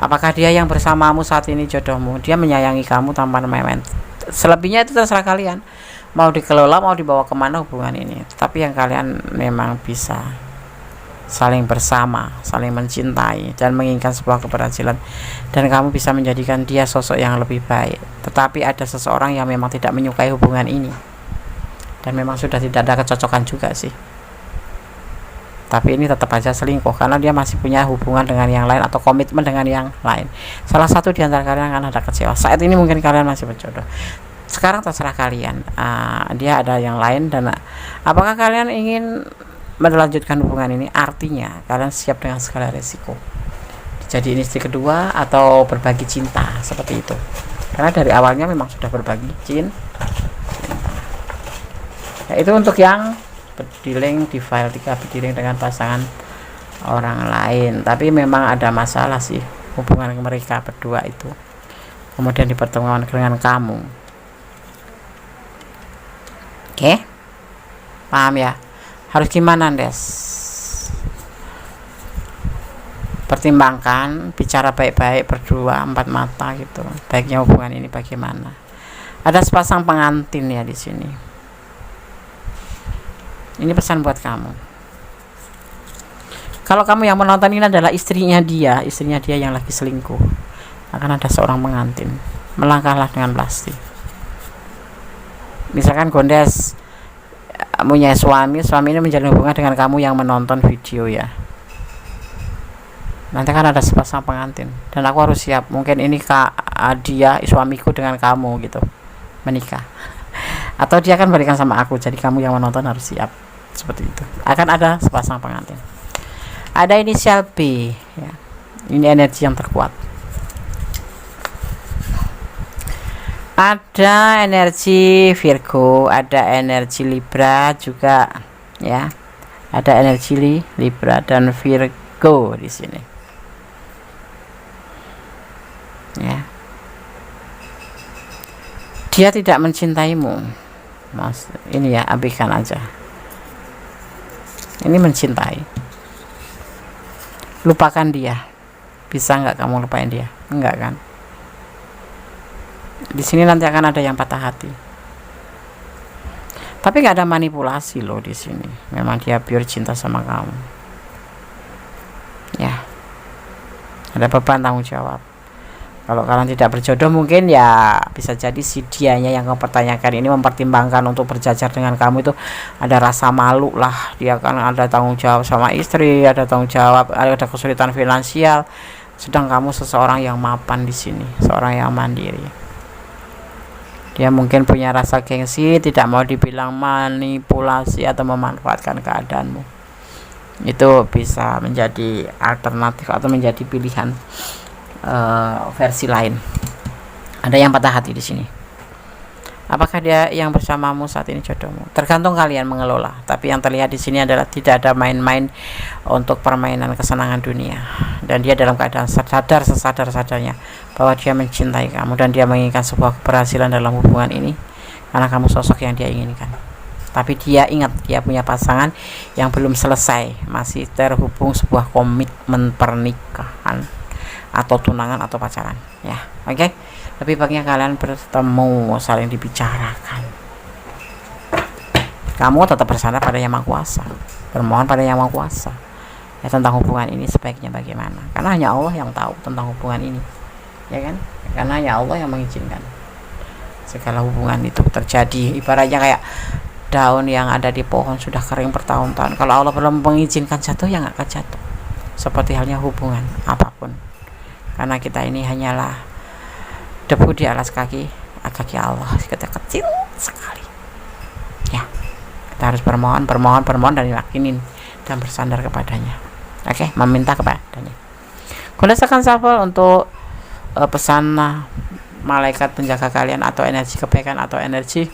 Apakah dia yang bersamamu saat ini jodohmu? Dia menyayangi kamu tanpa main-main. Selebihnya itu terserah kalian. Mau dikelola, mau dibawa kemana hubungan ini. Tapi yang kalian memang bisa saling bersama, saling mencintai, dan menginginkan sebuah keberhasilan, dan kamu bisa menjadikan dia sosok yang lebih baik. Tetapi ada seseorang yang memang tidak menyukai hubungan ini, dan memang sudah tidak ada kecocokan juga sih. Tapi ini tetap aja selingkuh, karena dia masih punya hubungan dengan yang lain atau komitmen dengan yang lain. Salah satu di antara kalian akan ada kecewa. Saat ini mungkin kalian masih berjodoh, sekarang terserah kalian. Dia ada yang lain, dan apakah kalian ingin melanjutkan hubungan ini? Artinya kalian siap dengan segala resiko, jadi istri kedua atau berbagi cinta, seperti itu. Karena dari awalnya memang sudah berbagi cinta. Ya, itu untuk yang berdiling di file 3, berdiling dengan pasangan orang lain. Tapi memang ada masalah sih hubungan mereka berdua itu, kemudian dipertemukan dengan kamu. Oke, paham ya? Harus gimana, Des? Pertimbangkan, bicara baik-baik berdua, empat mata gitu. Baiknya hubungan ini bagaimana? Ada sepasang pengantin ya di sini. Ini pesan buat kamu. Kalau kamu yang menonton ini adalah istrinya dia yang lagi selingkuh, akan ada seorang pengantin. Melangkahlah dengan pasti. Misalkan Gondes punya suami ini menjalin hubungan dengan kamu yang menonton video ya. Nanti kan ada sepasang pengantin, dan aku harus siap. Mungkin ini dia suamiku dengan kamu gitu menikah, atau dia akan berikan sama aku. Jadi kamu yang menonton harus siap seperti itu. Akan ada sepasang pengantin. Ada inisial B ya. Ini energi yang terkuat. Ada energi Virgo, ada energi Libra juga ya. Ada energi Libra dan Virgo di sini. Ya. Dia tidak mencintaimu. Mas, ini ya, abaikan aja. Ini mencintai. Lupakan dia. Bisa nggak kamu lupain dia? Enggak kan? Di sini nanti akan ada yang patah hati. Tapi nggak ada manipulasi loh di sini. Memang dia pure cinta sama kamu. Ya. Ada beban tanggung jawab. Kalau kalian tidak berjodoh, mungkin ya bisa jadi si dianya yang mempertanyakan ini, mempertimbangkan untuk berjajar dengan kamu itu ada rasa malu lah. Dia kan ada tanggung jawab sama istri, ada tanggung jawab, ada kesulitan finansial. Sedang kamu seseorang yang mapan di sini, seorang yang mandiri. Dia mungkin punya rasa gengsi, tidak mau dibilang manipulasi atau memanfaatkan keadaanmu. Itu bisa menjadi alternatif atau menjadi pilihan versi lain. Ada yang patah hati di sini. Apakah dia yang bersamamu saat ini jodohmu? Tergantung kalian mengelola. Tapi yang terlihat di sini adalah tidak ada main-main untuk permainan kesenangan dunia. Dan dia dalam keadaan sesadar-sadarnya bahwa dia mencintai kamu dan dia menginginkan sebuah keberhasilan dalam hubungan ini, karena kamu sosok yang dia inginkan. tapi dia ingat dia punya pasangan yang belum selesai, masih terhubung sebuah komitmen pernikahan atau tunangan atau pacaran ya. Oke, lebih baiknya kalian bertemu, saling dibicarakan. Kamu tetap bersandar pada Yang Maha Kuasa, bermohon pada Yang Maha Kuasa ya tentang hubungan ini sebaiknya bagaimana, karena hanya Allah yang tahu tentang hubungan ini, ya kan, karena hanya Allah yang mengizinkan segala hubungan itu terjadi. Ibaratnya kayak daun yang ada di pohon sudah kering bertahun-tahun, kalau Allah belum mengizinkan jatuh ya nggak akan jatuh. Seperti halnya hubungan apapun, karena kita ini hanyalah debu di alas kaki Allah, kita kecil sekali ya. Kita harus bermohon dan yakinin dan bersandar kepadanya. Oke, meminta kepadanya. Gunakan shuffle untuk pesan malaikat penjaga kalian atau energi kebaikan atau energi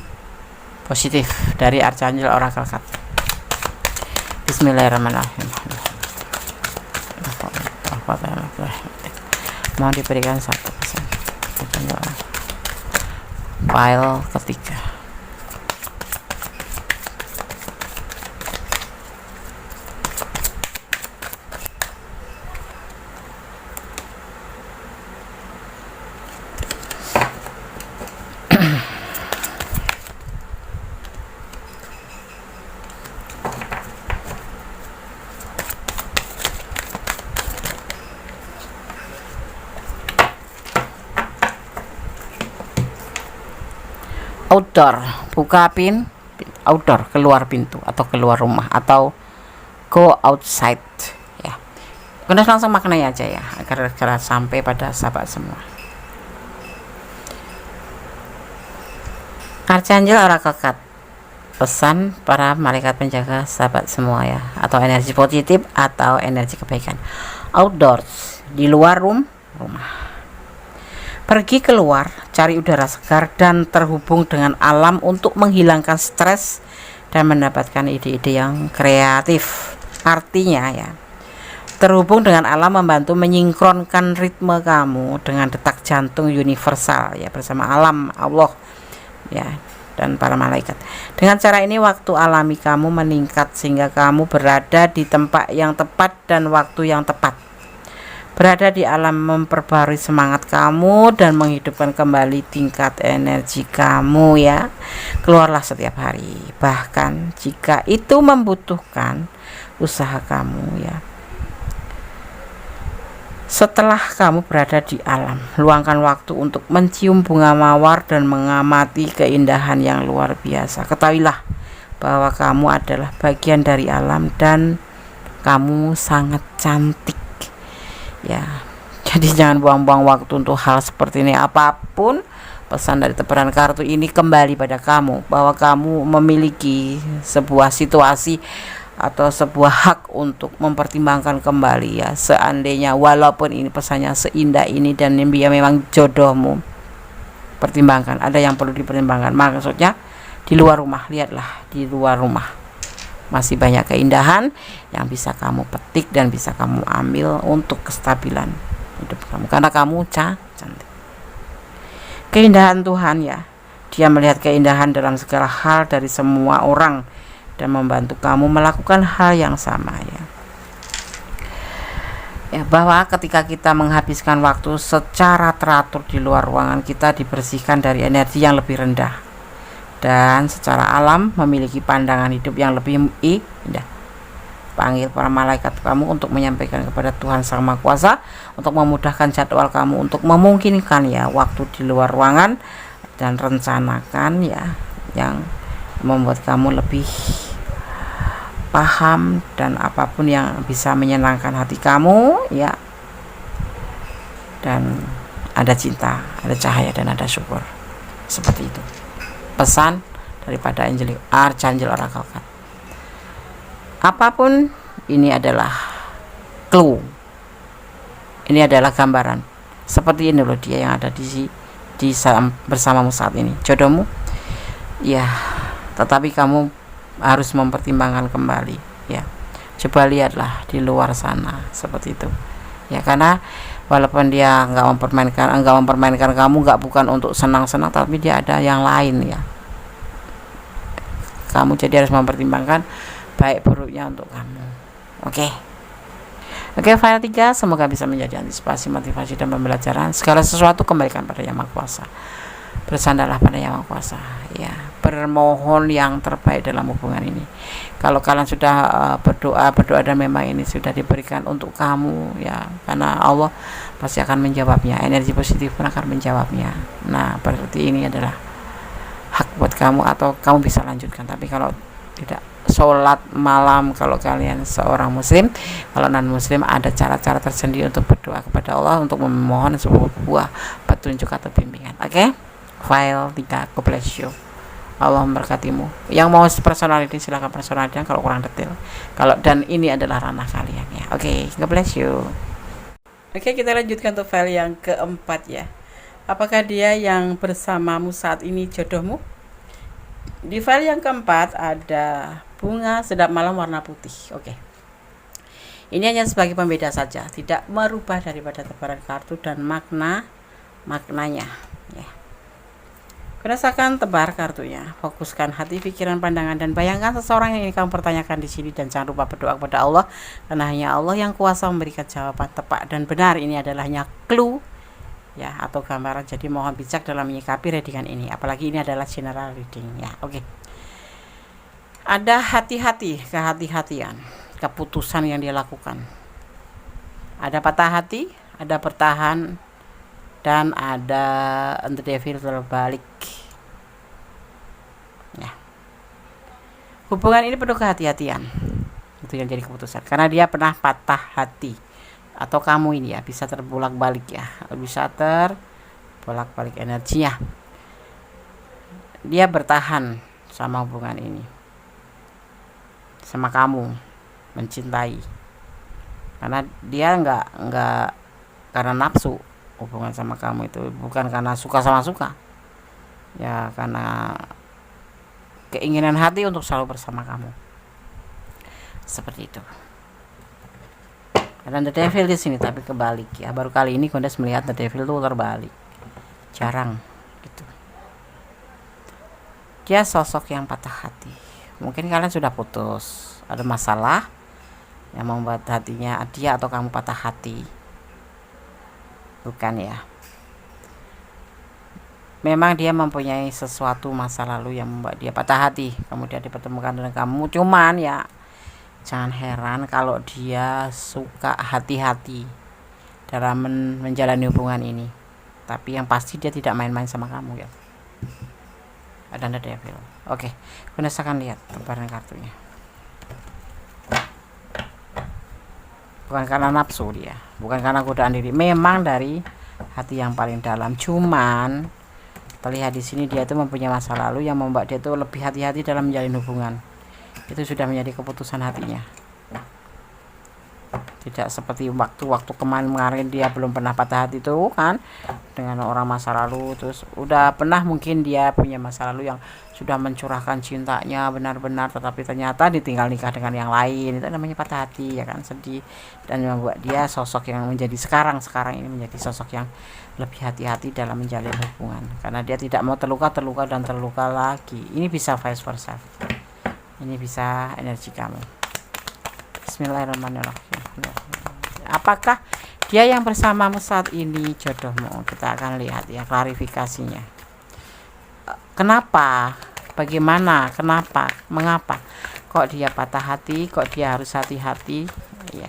positif dari Archangel Oracle Card. Bismillahirrahmanirrahim. Mau diberikan satu pesan. File ketiga. Outdoor, buka outdoor, keluar pintu atau keluar rumah atau go outside ya. Kita langsung maknanya aja ya agar sampai pada sahabat semua. Archangel Oracle Card, pesan para malaikat penjaga sahabat semua ya, atau energi positif atau energi kebaikan. Outdoors, di luar rumah. Pergi keluar, cari udara segar dan terhubung dengan alam untuk menghilangkan stres dan mendapatkan ide-ide yang kreatif. Artinya ya, terhubung dengan alam membantu menyinkronkan ritme kamu dengan detak jantung universal ya, bersama alam, Allah ya, dan para malaikat. Dengan cara ini waktu alami kamu meningkat sehingga kamu berada di tempat yang tepat dan waktu yang tepat. Berada di alam memperbarui semangat kamu dan menghidupkan kembali tingkat energi kamu ya. Keluarlah setiap hari, bahkan jika itu membutuhkan usaha kamu ya. Setelah kamu berada di alam, luangkan waktu untuk mencium bunga mawar dan mengamati keindahan yang luar biasa. Ketahuilah bahwa kamu adalah bagian dari alam dan kamu sangat cantik ya. Jadi jangan buang-buang waktu untuk hal seperti ini. Apapun pesan dari tebaran kartu ini kembali pada kamu, bahwa kamu memiliki sebuah situasi atau sebuah hak untuk mempertimbangkan kembali ya. Seandainya walaupun ini pesannya seindah ini dan dia memang jodohmu, pertimbangkan, ada yang perlu dipertimbangkan. Maksudnya di luar rumah, lihatlah di luar rumah masih banyak keindahan yang bisa kamu petik dan bisa kamu ambil untuk kestabilan hidup kamu, karena kamu cantik. Keindahan Tuhan ya, Dia melihat keindahan dalam segala hal dari semua orang dan membantu kamu melakukan hal yang sama ya. Bahwa ketika kita menghabiskan waktu secara teratur di luar ruangan, kita dibersihkan dari energi yang lebih rendah dan secara alam memiliki pandangan hidup yang lebih indah. Panggil para malaikat kamu untuk menyampaikan kepada Tuhan Sang Maha Kuasa untuk memudahkan jadwal kamu, untuk memungkinkan ya waktu di luar ruangan, dan rencanakan ya yang membuat kamu lebih paham dan apapun yang bisa menyenangkan hati kamu ya. Dan ada cinta, ada cahaya dan ada syukur. Seperti itu pesan daripada Archangel Oracle Card. Apapun ini adalah clue, ini adalah gambaran. Seperti ini loh dia yang ada di bersamamu saat ini, jodohmu ya. Tetapi kamu harus mempertimbangkan kembali ya. Coba lihatlah di luar sana seperti itu ya, karena walaupun dia enggak mempermainkan kamu, bukan untuk senang-senang, tapi dia ada yang lain ya. kamu, jadi harus mempertimbangkan baik buruknya untuk kamu. Oke. Oke, file 3 semoga bisa menjadi antisipasi, motivasi, dan pembelajaran. Segala sesuatu kembalikan pada Yang Maha Kuasa. Bersandarlah pada Yang Maha Kuasa, ya. Bermohon yang terbaik dalam hubungan ini. Kalau kalian sudah berdoa dan memang ini sudah diberikan untuk kamu, ya, karena Allah pasti akan menjawabnya. Energi positif pun akan menjawabnya. Nah, berarti ini adalah hak buat kamu, atau kamu bisa lanjutkan. Tapi kalau tidak, sholat malam kalau kalian seorang muslim, kalau non muslim ada cara-cara tersendiri untuk berdoa kepada Allah, untuk memohon sebuah petunjuk atau bimbingan. Oke, file 3, God bless you, Allah memberkatimu. Yang mau personality silahkan personality kalau kurang detail, dan ini adalah ranah kalian, ya. Oke, God bless you. Oke, kita lanjutkan untuk file yang keempat, ya. Apakah dia yang bersamamu saat ini jodohmu? Di file yang keempat ada bunga sedap malam warna putih. Oke. Ini hanya sebagai pembeda saja, tidak merubah daripada tebaran kartu dan maknanya, ya. Rasakan tebar kartunya, fokuskan hati, pikiran, pandangan, dan bayangkan seseorang yang ingin kamu pertanyakan di sini, dan jangan lupa berdoa kepada Allah, karena hanya Allah yang kuasa memberikan jawaban tepat dan benar. Ini adalah hanya clue, ya, atau gambaran. Jadi mohon bijak dalam menyikapi readingan ini, apalagi ini adalah general reading, ya. Oke. Ada kehati-hatian, keputusan yang dia lakukan. Ada patah hati, ada bertahan, dan ada the devil terbalik, ya. Hubungan ini penuh kehati-hatian, itu yang jadi keputusan, karena dia pernah patah hati, atau kamu ini, ya, bisa terbolak-balik, ya, bisa terbolak-balik energinya. Dia bertahan sama hubungan ini, sama kamu, mencintai, karena dia nggak karena nafsu. Hubungan sama kamu itu bukan karena suka sama suka, ya, karena keinginan hati untuk selalu bersama kamu, seperti itu. Ada the devil di sini, tapi kebalik, ya. Baru kali ini Kondes melihat the devil itu terbalik, jarang gitu. Dia sosok yang patah hati. Mungkin kalian sudah putus, ada masalah yang membuat hatinya dia atau kamu patah hati, bukan, ya. Memang dia mempunyai sesuatu masa lalu yang membuat dia patah hati, kemudian dipertemukan dengan kamu. Cuman, ya, jangan heran kalau dia suka hati-hati dalam menjalani hubungan ini. Tapi yang pasti dia tidak main-main sama kamu, ya. Ada the devil. Oke, Bunda akan lihat tebaran kartunya. Bukan karena nafsu dia, bukan karena godaan diri, memang dari hati yang paling dalam. Cuman terlihat di sini dia itu mempunyai masa lalu yang membuat dia itu lebih hati-hati dalam menjalin hubungan. Itu sudah menjadi keputusan hatinya. Tidak seperti waktu kemarin dia belum pernah patah hati itu, kan, dengan orang masa lalu. Terus udah pernah, mungkin dia punya masa lalu yang sudah mencurahkan cintanya benar-benar, tetapi ternyata ditinggal nikah dengan yang lain. Itu namanya patah hati, ya kan, sedih, dan membuat dia sosok yang menjadi sekarang ini menjadi sosok yang lebih hati-hati dalam menjalin hubungan, karena dia tidak mau terluka lagi. Ini bisa vice versa, ini bisa energi kamu. Bismillahirrahmanirrahim. Apakah dia yang bersamamu saat ini jodohmu? Kita akan lihat, ya, klarifikasinya. Kenapa? Bagaimana? Kenapa? Mengapa? Kok dia patah hati? Kok dia harus hati-hati? Ya.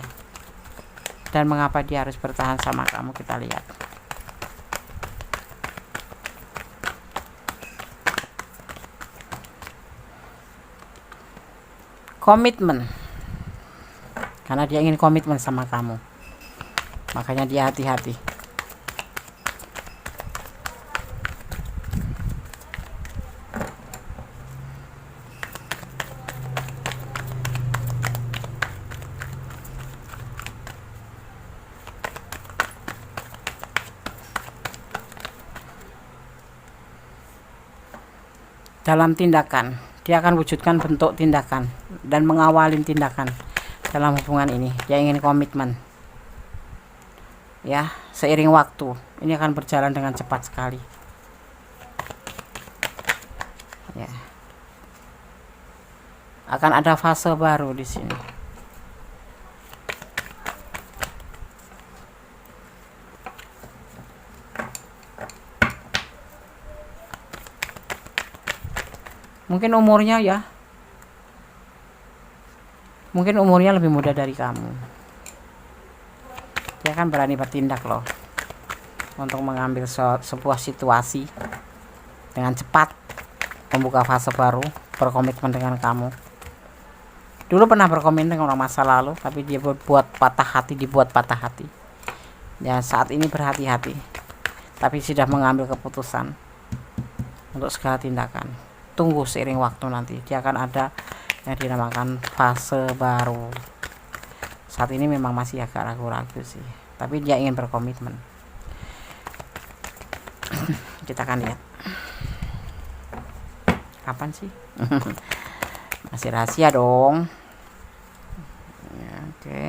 Dan mengapa dia harus bertahan sama kamu? Kita lihat. Komitmen. Karena dia ingin komitmen sama kamu, makanya dia hati-hati. Dalam tindakan, dia akan wujudkan bentuk tindakan dan mengawalin tindakan dalam hubungan ini. Dia ingin komitmen, ya, seiring waktu ini akan berjalan dengan cepat sekali, ya. Akan ada fase baru di sini. Mungkin umurnya lebih muda dari kamu. Dia kan berani bertindak loh untuk mengambil sebuah situasi dengan cepat, membuka fase baru, berkomitmen dengan kamu. Dulu pernah berkomitmen dengan orang masa lalu, tapi dia dibuat patah hati. Ya, saat ini berhati-hati, tapi sudah mengambil keputusan untuk segala tindakan. Tunggu seiring waktu nanti, dia akan ada yang dinamakan fase baru. Saat ini memang masih agak ragu-ragu sih, tapi dia ingin berkomitmen. Kita akan lihat kapan sih. Masih rahasia dong ya, oke.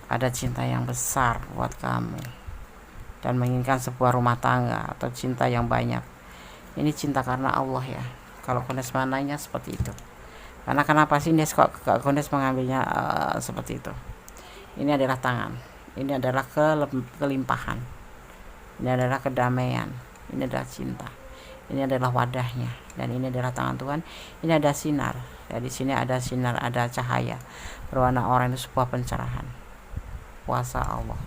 Ada cinta yang besar buat kamu dan menginginkan sebuah rumah tangga atau cinta yang banyak. Ini cinta karena Allah ya. Kalau Gondes mananya seperti itu. Karena kenapa sih Nes kok Gondes mengambilnya seperti itu? Ini adalah tangan, ini adalah kelimpahan, ini adalah kedamaian, ini adalah cinta, ini adalah wadahnya, dan ini adalah tangan Tuhan. Ini ada sinar. Ya, di sini ada sinar, ada cahaya berwarna oranye, itu sebuah pencerahan kuasa Allah.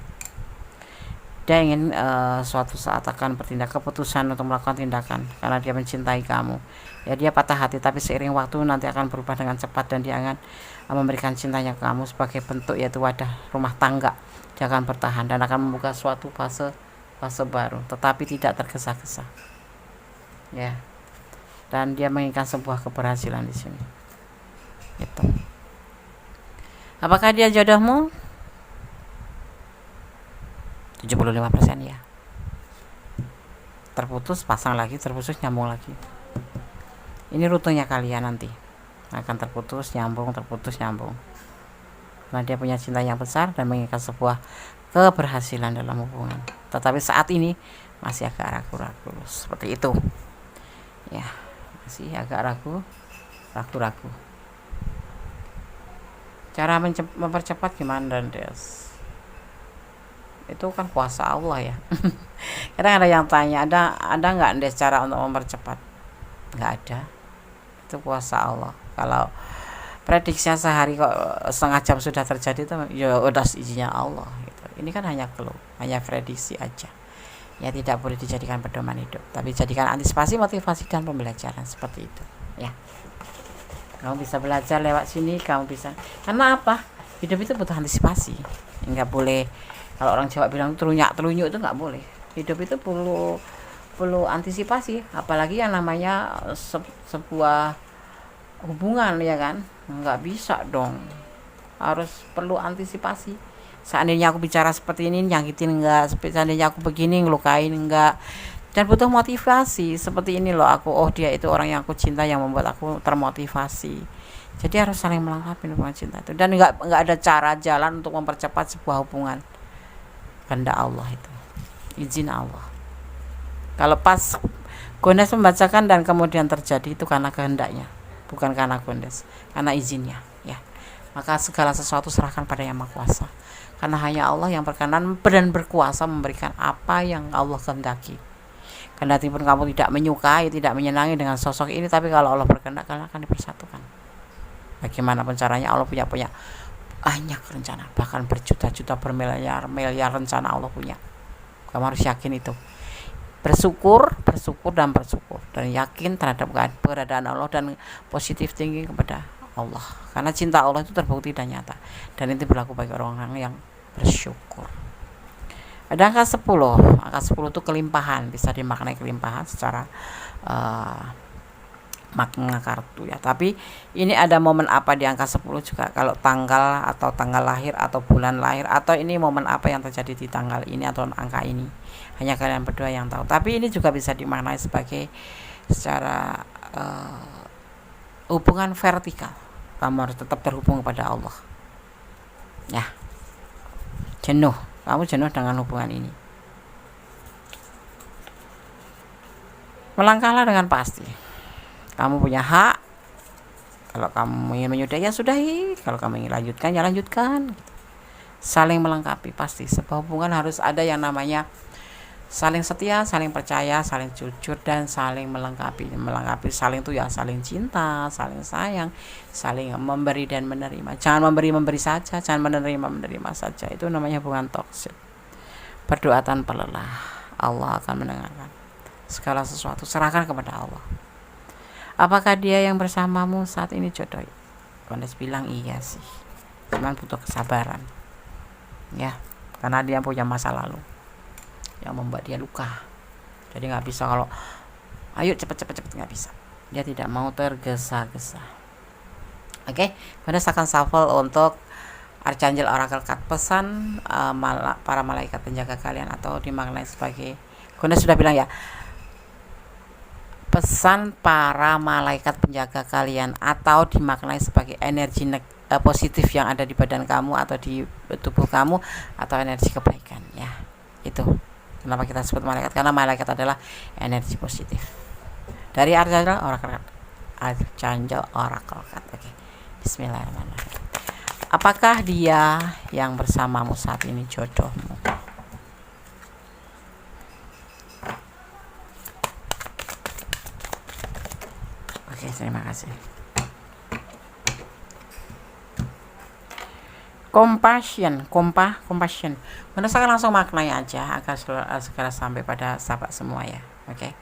Dia ingin suatu saat akan bertindak, keputusan untuk melakukan tindakan karena dia mencintai kamu. Ya, dia patah hati, tapi seiring waktu nanti akan berubah dengan cepat dan dia akan memberikan cintanya ke kamu sebagai bentuk, yaitu wadah rumah tangga. Dia akan bertahan dan akan membuka suatu fase baru, tetapi tidak tergesa-gesa. Ya. Dan dia menginginkan sebuah keberhasilan di sini. Itu. Apakah dia jodohmu? 75% ya. Terputus, pasang lagi, terputus, nyambung lagi. Ini rutenya kalian nanti. Akan terputus, nyambung, terputus, nyambung. Karena dia punya cinta yang besar dan menginginkan sebuah keberhasilan dalam hubungan. Tetapi saat ini masih agak ragu-ragu. Seperti itu. Ya, masih agak ragu-ragu. Cara mempercepat gimana, Des? Itu kan kuasa Allah ya. Kadang ada yang tanya, ada nggak Des cara untuk mempercepat? Nggak ada. Itu kuasa Allah. Kalau prediksinya sehari kok setengah jam sudah terjadi, itu ya udah izinnya Allah gitu. Ini kan hanya hanya prediksi aja. Ya, tidak boleh dijadikan pedoman hidup, tapi jadikan antisipasi, motivasi, dan pembelajaran seperti itu ya. Kamu bisa belajar lewat sini, kamu bisa. Karena apa? Hidup itu butuh antisipasi. Enggak boleh, kalau orang Jawa bilang telunyuk itu nggak boleh. Hidup itu perlu antisipasi, apalagi yang namanya sebuah hubungan ya kan. Nggak bisa dong, harus perlu antisipasi. Seandainya aku bicara seperti ini nyakitin enggak, seandainya aku begini ngelukain enggak, dan butuh motivasi. Seperti ini loh aku, oh dia itu orang yang aku cinta, yang membuat aku termotivasi. Jadi harus saling melengkapi hubungan cinta itu, dan nggak ada cara jalan untuk mempercepat sebuah hubungan. Kehendak Allah itu, izin Allah. Kalau pas Gondes membacakan dan kemudian terjadi, itu karena kehendaknya, bukan karena Gondes, karena izinnya ya. Maka segala sesuatu serahkan pada Yang Maha Kuasa, karena hanya Allah yang berkenan dan berkuasa memberikan apa yang Allah kehendaki. Kendati pun kamu tidak menyukai, tidak menyenangi dengan sosok ini, tapi kalau Allah berkehendak, kalian akan dipersatukan. Bagaimanapun caranya, Allah punya banyak rencana, bahkan berjuta-juta, bermiliar rencana Allah punya. Kamu harus yakin itu. Bersyukur dan yakin terhadap keberadaan Allah dan positif thinking kepada Allah. Karena cinta Allah itu terbukti dan nyata, dan itu berlaku bagi orang-orang yang bersyukur. Ada angka 10. Angka 10 itu kelimpahan, bisa dimaknai kelimpahan secara makna kartu ya. Tapi ini ada momen apa di angka 10 juga, kalau tanggal atau tanggal lahir atau bulan lahir, atau ini momen apa yang terjadi di tanggal ini atau angka ini, hanya kalian berdua yang tahu. Tapi ini juga bisa dimaknai sebagai secara hubungan vertikal. Kamu harus tetap terhubung kepada Allah ya. Kamu jenuh dengan hubungan ini, melangkahlah dengan pasti. Kamu punya hak. Kalau kamu ingin menyudahi ya sudahi, kalau kamu ingin lanjutkan ya lanjutkan. Saling melengkapi pasti. Sebuah hubungan harus ada yang namanya saling setia, saling percaya, saling jujur, dan saling melengkapi. Saling itu ya saling cinta, saling sayang, saling memberi dan menerima. Jangan memberi saja, jangan menerima saja. Itu namanya hubungan toksik. Berdoa tanpa lelah, Allah akan mendengarkan. Segala sesuatu serahkan kepada Allah. Apakah dia yang bersamamu saat ini jodoh? Kondes bilang iya sih, cuman butuh kesabaran ya, karena dia punya masa lalu yang membuat dia luka. Jadi nggak bisa kalau ayo cepet nggak bisa. Dia tidak mau tergesa-gesa. Oke, Kondes akan shuffle untuk Archangel Oracle Card. Pesan para malaikat penjaga kalian atau dimaknai sebagai, Kondes sudah bilang ya, pesan para malaikat penjaga kalian atau dimaknai sebagai energi positif yang ada di badan kamu atau di tubuh kamu, atau energi kebaikan ya. Itu kenapa kita sebut malaikat, karena malaikat adalah energi positif dari Archangel Oracle Card. Oke. Bismillahirrahmanirrahim. Apakah dia yang bersamamu saat ini jodohmu? Oke, terima kasih. Compassion. Saya langsung maknai aja agar segera sampai pada sahabat semua ya. Oke.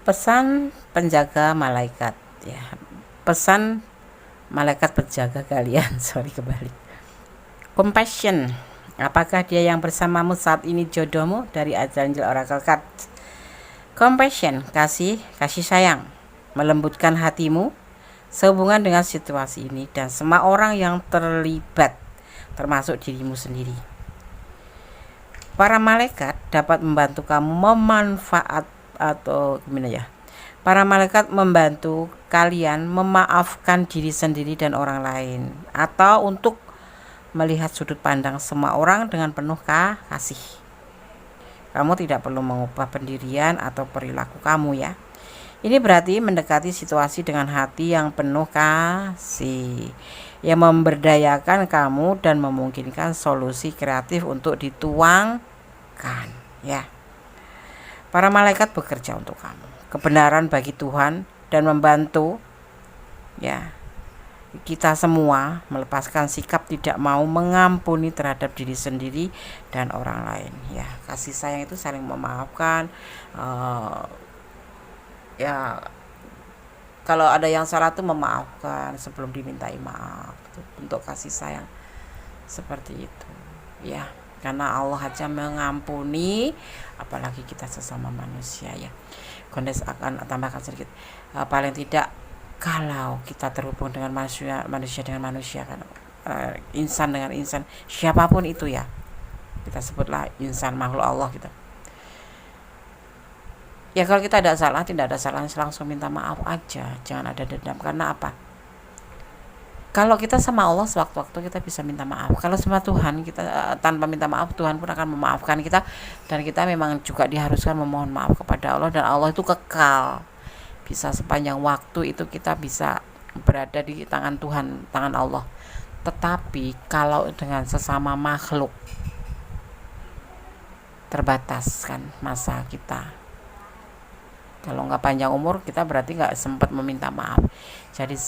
Pesan penjaga malaikat ya. Pesan malaikat penjaga kalian. Kebalik. Compassion. Apakah dia yang bersamamu saat ini jodohmu? Dari Archangel Oracle Card. Compassion, kasih sayang, melembutkan hatimu sehubungan dengan situasi ini dan semua orang yang terlibat, termasuk dirimu sendiri. Para malaikat dapat membantu kamu Para malaikat membantu kalian memaafkan diri sendiri dan orang lain, atau untuk melihat sudut pandang semua orang dengan penuh kasih. Kamu tidak perlu mengubah pendirian atau perilaku kamu ya. Ini berarti mendekati situasi dengan hati yang penuh kasih, yang memberdayakan kamu dan memungkinkan solusi kreatif untuk dituangkan ya. Para malaikat bekerja untuk kamu, kebenaran bagi Tuhan, dan membantu ya kita semua melepaskan sikap tidak mau mengampuni terhadap diri sendiri dan orang lain ya. Kasih sayang itu saling memaafkan ya. Kalau ada yang salah tuh memaafkan sebelum dimintai maaf. Itu bentuk kasih sayang seperti itu ya, karena Allah aja mengampuni, apalagi kita sesama manusia ya. Kondes akan tambahkan sedikit, paling tidak kalau kita terhubung dengan manusia dengan manusia kan, insan dengan insan, siapapun itu ya, kita sebutlah insan, makhluk Allah gitu ya. Kalau kita tidak ada salah, langsung minta maaf aja, jangan ada dendam. Karena apa? Kalau kita sama Allah sewaktu-waktu kita bisa minta maaf. Kalau sama Tuhan kita tanpa minta maaf, Tuhan pun akan memaafkan kita, dan kita memang juga diharuskan memohon maaf kepada Allah, dan Allah itu kekal. Bisa sepanjang waktu itu kita bisa berada di tangan Tuhan, tangan Allah. Tetapi kalau dengan sesama makhluk terbatas kan masa kita. Kalau nggak panjang umur kita berarti nggak sempat meminta maaf. Jadi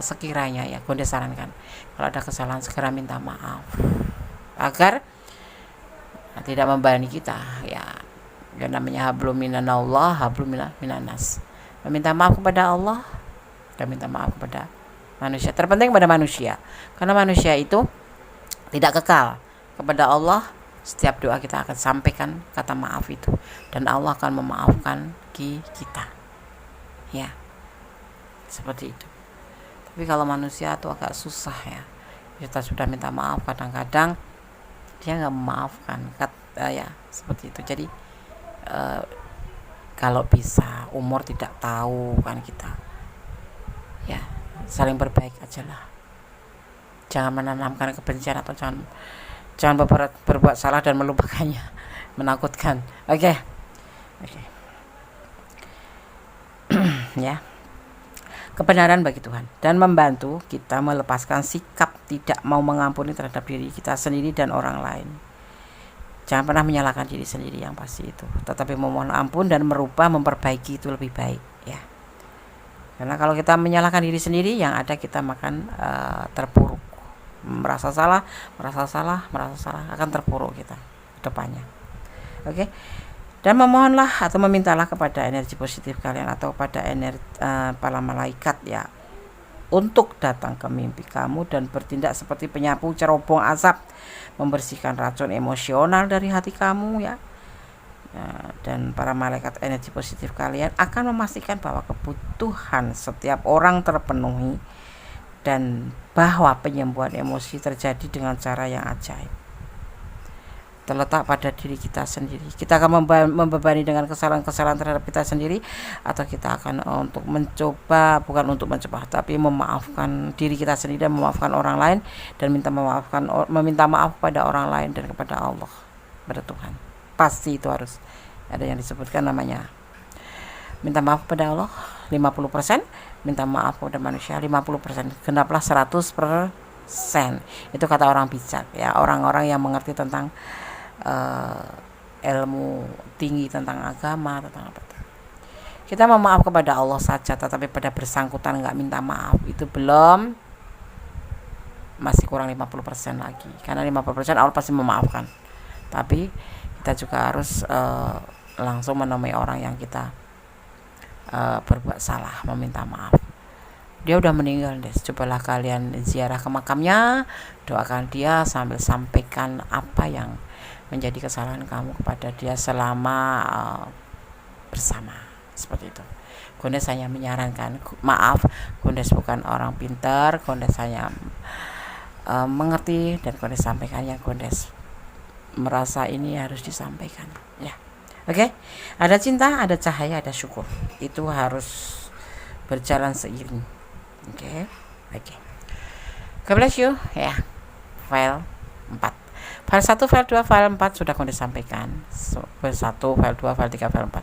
sekiranya ya, gue sarankan kalau ada kesalahan segera minta maaf agar tidak membebani kita ya. Yang namanya hablum minallah, hablum minanas. Meminta maaf kepada Allah dan minta maaf kepada manusia. Terpenting kepada manusia, karena manusia itu tidak kekal. Kepada Allah setiap doa kita akan sampaikan kata maaf itu, dan Allah akan memaafkan kita ya, seperti itu. Tapi kalau manusia itu agak susah ya. Kita sudah minta maaf, kadang-kadang dia nggak memaafkan ya, seperti itu. Jadi kalau bisa umur tidak tahu kan kita ya, saling berbaik aja lah. Jangan menanamkan kebencian atau jangan berbuat salah dan melupakannya. Menakutkan. Oke. ya, kebenaran bagi Tuhan dan membantu kita melepaskan sikap tidak mau mengampuni terhadap diri kita sendiri dan orang lain. Jangan pernah menyalahkan diri sendiri yang pasti itu, tetapi memohon ampun dan merubah, memperbaiki itu lebih baik ya. Karena kalau kita menyalahkan diri sendiri, yang ada kita makan terpuruk, merasa salah akan terpuruk kita ke depannya. Oke. Dan memohonlah atau memintalah kepada energi positif kalian atau pada energi para malaikat ya, untuk datang ke mimpi kamu dan bertindak seperti penyapu cerobong asap, membersihkan racun emosional dari hati kamu ya. Dan para malaikat energi positif kalian akan memastikan bahwa kebutuhan setiap orang terpenuhi dan bahwa penyembuhan emosi terjadi dengan cara yang ajaib. Terletak pada diri kita sendiri. Kita akan membebani dengan kesalahan-kesalahan terhadap kita sendiri, atau kita akan bukan untuk mencoba, tapi memaafkan diri kita sendiri dan memaafkan orang lain, dan meminta maaf kepada orang lain dan kepada Allah, kepada Tuhan. Pasti itu harus ada yang disebutkan namanya minta maaf kepada Allah 50%, minta maaf kepada manusia 50%, genaplah 100%. Itu kata orang bijak ya, orang-orang yang mengerti tentang ilmu tinggi tentang agama, tentang apa. Kita memaaf kepada Allah saja, tetapi pada bersangkutan nggak minta maaf, itu belum, masih kurang 50% lagi. Karena 50% Allah pasti memaafkan, tapi kita juga harus langsung menemui orang yang kita berbuat salah, meminta maaf. Dia udah meninggal deh, cobalah kalian ziarah ke makamnya, doakan dia sambil sampaikan apa yang menjadi kesalahan kamu kepada dia selama bersama, seperti itu. Gondes hanya menyarankan, maaf, Gondes bukan orang pintar, Gondes hanya mengerti, dan Gondes sampaikan yang Gondes merasa ini harus disampaikan ya. Oke. Ada cinta, ada cahaya, ada syukur, itu harus berjalan seiring. Oke. God bless you ya. File 4, file 1, file 2, file 4 sudah Gondes sampaikan. File 1, file 2, file 3, file 4.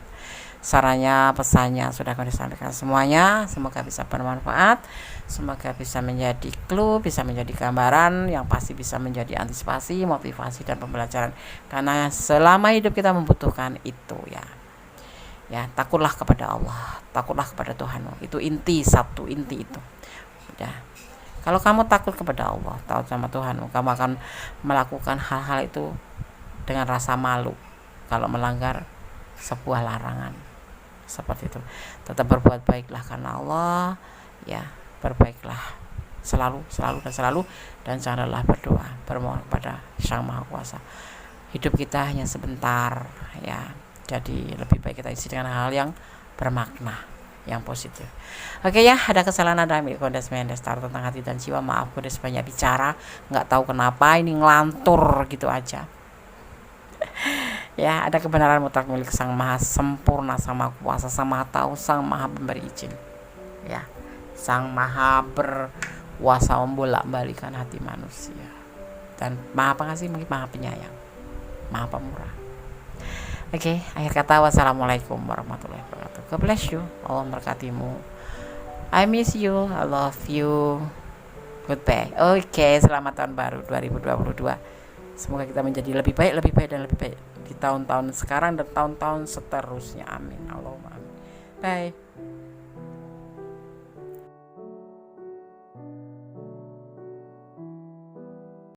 Sarannya, pesannya sudah Gondes sampaikan semuanya. Semoga bisa bermanfaat, semoga bisa menjadi clue, bisa menjadi gambaran, yang pasti bisa menjadi antisipasi, motivasi, dan pembelajaran. Karena selama hidup kita membutuhkan itu ya. Ya, takutlah kepada Allah, takutlah kepada Tuhanmu. Itu inti itu. Ya. Kalau kamu takut kepada Allah, takut sama Tuhanmu, kamu akan melakukan hal-hal itu dengan rasa malu kalau melanggar sebuah larangan. Seperti itu. Tetap berbuat baiklah karena Allah, ya, berbaiklah selalu dan janganlah berdoa, bermohon kepada Sang Maha Kuasa. Hidup kita hanya sebentar ya. Jadi lebih baik kita isi dengan hal yang bermakna, yang positif. Oke ya, ada kesalahan ada Gondes Mendestar tentang hati dan jiwa. Maaf, Gondes banyak bicara, nggak tahu kenapa ini ngelantur gitu aja. Ya, ada kebenaran mutlak milik Sang Maha Sempurna, Sang Maha Kuasa, Sang Maha Tahu, Sang Maha Pemberi izin. Ya, Sang Maha berkuasa membolak-balikan hati manusia, dan Maha Pengasih, Maha Penyayang, Maha Pemurah. Oke, akhir kata, wassalamualaikum warahmatullahi wabarakatuh. God bless you, Allah memberkatimu. I miss you, I love you. Goodbye. Oke, selamat tahun baru 2022. Semoga kita menjadi lebih baik di tahun-tahun sekarang dan tahun-tahun seterusnya. Amin. Allahumma amin. Bye.